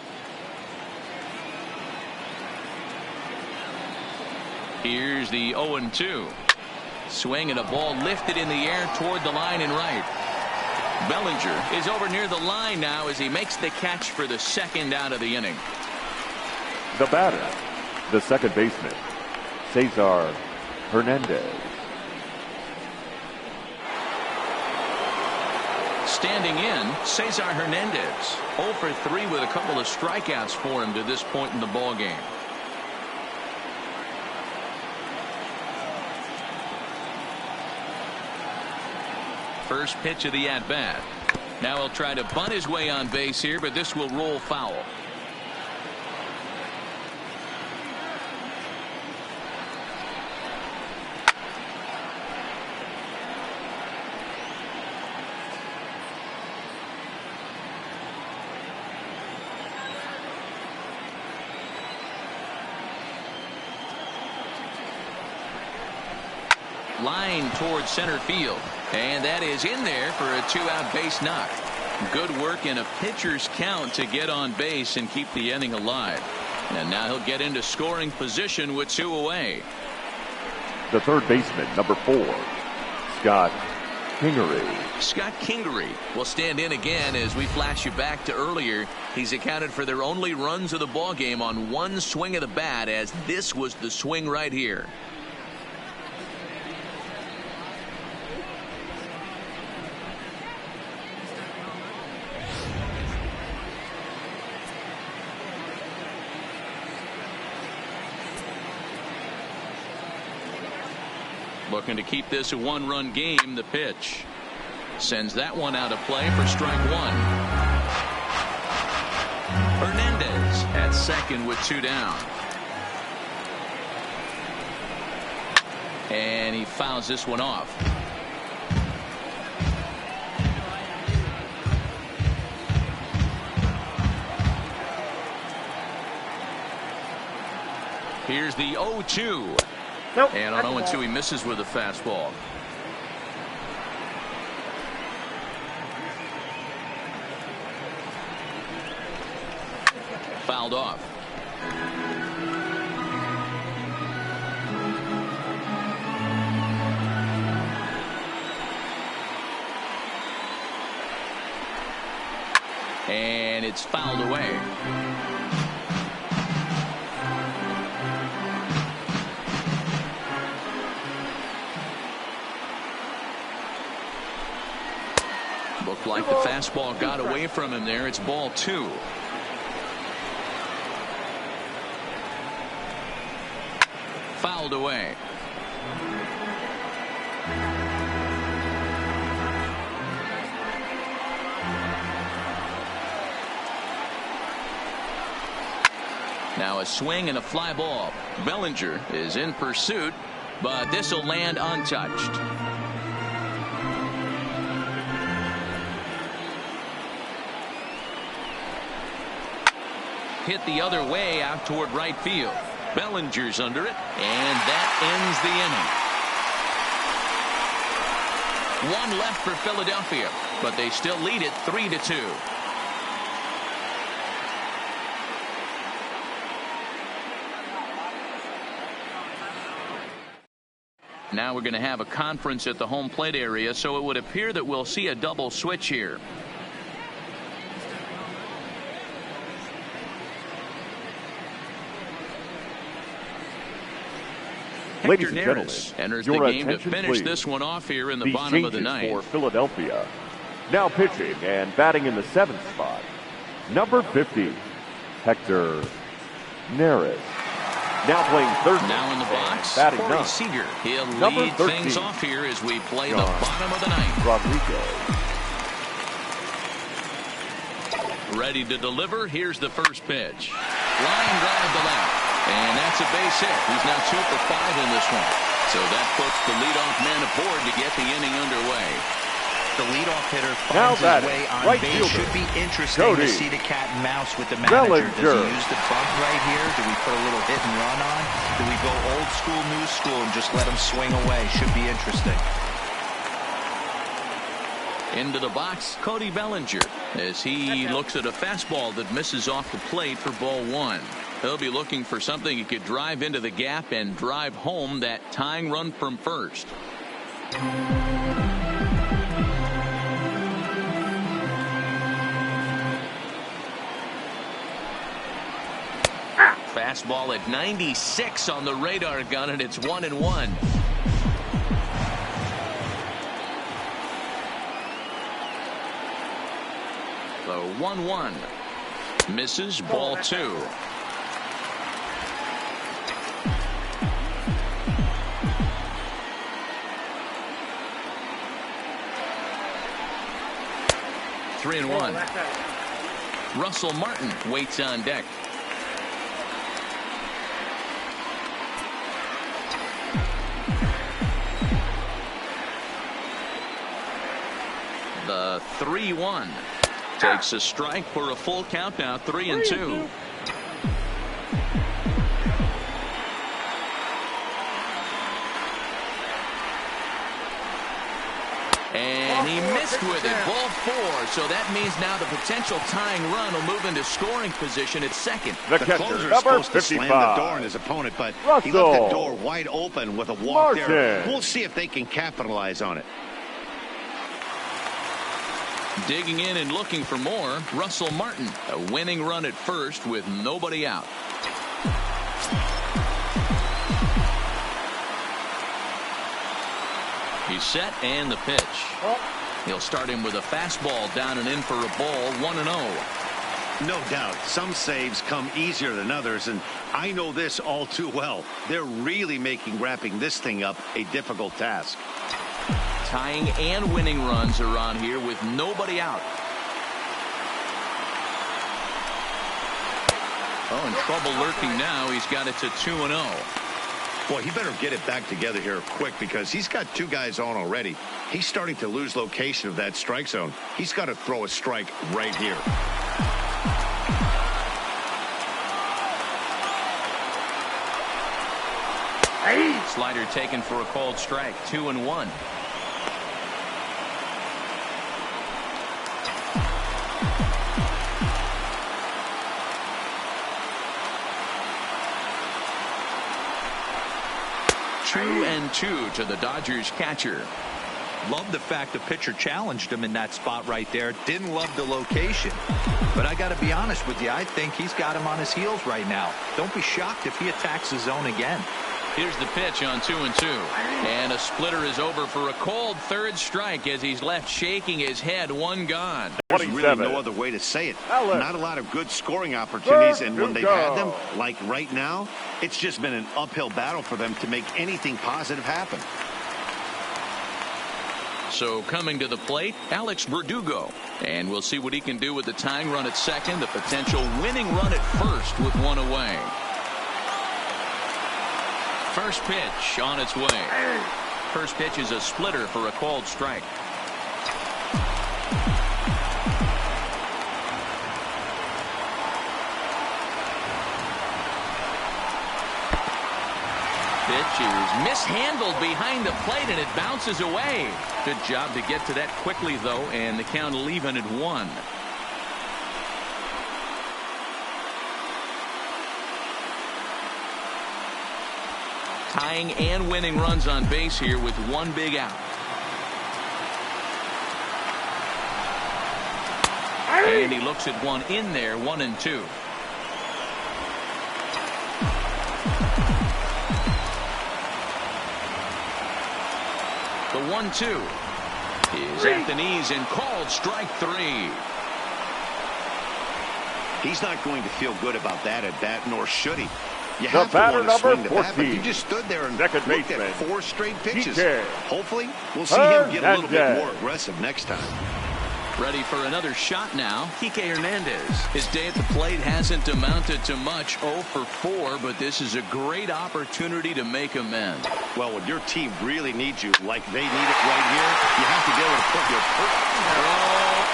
Here's the 0-2. Swing and a ball lifted in the air toward the line and right. Bellinger is over near the line now as he makes the catch for the second out of the inning. The batter, the second baseman, Cesar Hernandez. Standing in, Cesar Hernandez. 0 for 3 with a couple of strikeouts for him to this point in the ball game. First pitch of the at-bat. Now he'll try to bunt his way on base here, but this will roll foul. Line towards center field. And that is in there for a 2-out base knock. Good work in a pitcher's count to get on base and keep the inning alive. And now he'll get into scoring position with 2 away. The third baseman, number 4, Scott Kingery. Scott Kingery will stand in again as we flash you back to earlier. He's accounted for their only runs of the ball game on 1 swing of the bat, as this was the swing right here. Looking to keep this a 1-run game. The pitch sends that one out of play for strike 1. Hernandez at second with 2 down. And he fouls this one off. Here's the 0-2. Nope. And on 0-2 he misses with a fastball. Fouled off. And it's fouled away. Looked like the fastball got away from him there. It's ball 2. Fouled away. Now a swing and a fly ball. Bellinger is in pursuit, but this will land untouched. Hit the other way out toward right field. Bellinger's under it, and that ends the inning. One left for Philadelphia, but they still lead it 3-2. Now we're going to have a conference at the home plate area, so it would appear that we'll see a double switch here. Ladies and gentlemen, enters the game to finish this one off here in the bottom of the ninth. For Philadelphia. Now pitching and batting in the 7th spot, number 50, Hector Neris. Now playing third. Now in the box, batting Corey ninth. Seager. He'll Number lead 13, things off here as we play John the bottom of the ninth. Rodriguez. Ready to deliver. Here's the first pitch. Line drive to left. And that's a base hit. He's now 2 for 5 in this one. So that puts the leadoff man aboard to get the inning underway. The leadoff hitter finds his way on right base. fielder. Should be interesting to see the cat and mouse with the manager. Bellinger. Does he use the bunt right here? Do we put a little hit and run on? Do we go old school, new school, and just let him swing away? Should be interesting. Into the box, Cody Bellinger, as he looks at a fastball that misses off the plate for ball 1. He'll be looking for something he could drive into the gap and drive home that tying run from first. Fastball at 96 on the radar gun, and it's 1-1. The 1-1 misses, ball 2. Three and 1. Russell Martin waits on deck. The 3-1 takes a strike for a full count now, 3-2. And he missed with it, ball 4. So that means now the potential tying run will move into scoring position at second. The closer is supposed to slam the door on his opponent, but he left the door wide open with a walk there. We'll see if they can capitalize on it. Digging in and looking for more, Russell Martin. A winning run at first with nobody out. He's set and the pitch. He'll start him with a fastball down and in for a ball, 1-0. No doubt. Some saves come easier than others, and I know this all too well. They're really making wrapping this thing up a difficult task. Tying and winning runs are on here with nobody out. Oh, in trouble lurking now. He's got it to 2-0. Well, he better get it back together here quick because he's got 2 guys on already. He's starting to lose location of that strike zone. He's got to throw a strike right here. Slider taken for a called strike. 2-1. Two and 2 to the Dodgers catcher. Love the fact the pitcher challenged him in that spot right there. Didn't love the location. But I got to be honest with you, I think he's got him on his heels right now. Don't be shocked if he attacks the zone again. Here's the pitch on 2-2. And a splitter is over for a called third strike as he's left shaking his head. 1 gone. There's really no other way to say it. Not a lot of good scoring opportunities, and when they've had them, like right now, it's just been an uphill battle for them to make anything positive happen. So coming to the plate, Alex Verdugo. And we'll see what he can do with the tying run at second, the potential winning run at first with 1 away. First pitch on its way. First pitch is a splitter for a called strike. Pitch is mishandled behind the plate and it bounces away. Good job to get to that quickly though, and the count even at 1. Tying and winning runs on base here with 1 big out. And he looks at one in there, 1-2. The 1-2 is at the knees and called strike 3. He's not going to feel good about that at bat, nor should he. You The have to batter want to swing the number bat, but 14. he just stood there and Second looked baseman, at 4 straight pitches. PK. Hopefully, we'll see him get a little bit Hernandez. more aggressive next time. Ready for another shot now. Kike Hernandez. His day at the plate hasn't amounted to much. 0 for 4, but this is a great opportunity to make amends. Well, when your team really needs you like they need it right here, you have to be able to put your throw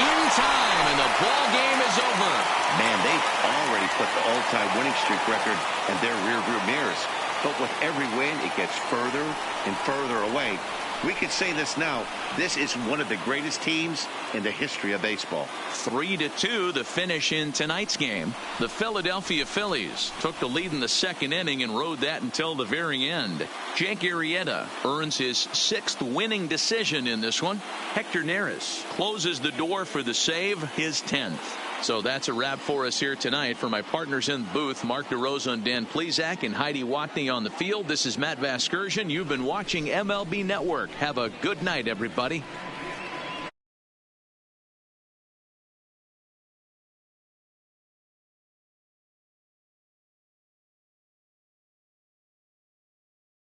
in time, and the ball game is over. Man, they've already put the all-time winning streak record in their rearview mirrors. But with every win, it gets further and further away. We could say this now. This is one of the greatest teams in the history of baseball. 3-2 the finish in tonight's game. The Philadelphia Phillies took the lead in the second inning and rode that until the very end. Jake Arrieta earns his 6th winning decision in this one. Hector Neris closes the door for the save, his 10th. So that's a wrap for us here tonight. For my partners in the booth, Mark DeRosa and Dan Plesac and Heidi Watney on the field, this is Matt Vasgersian. You've been watching MLB Network. Have a good night, everybody.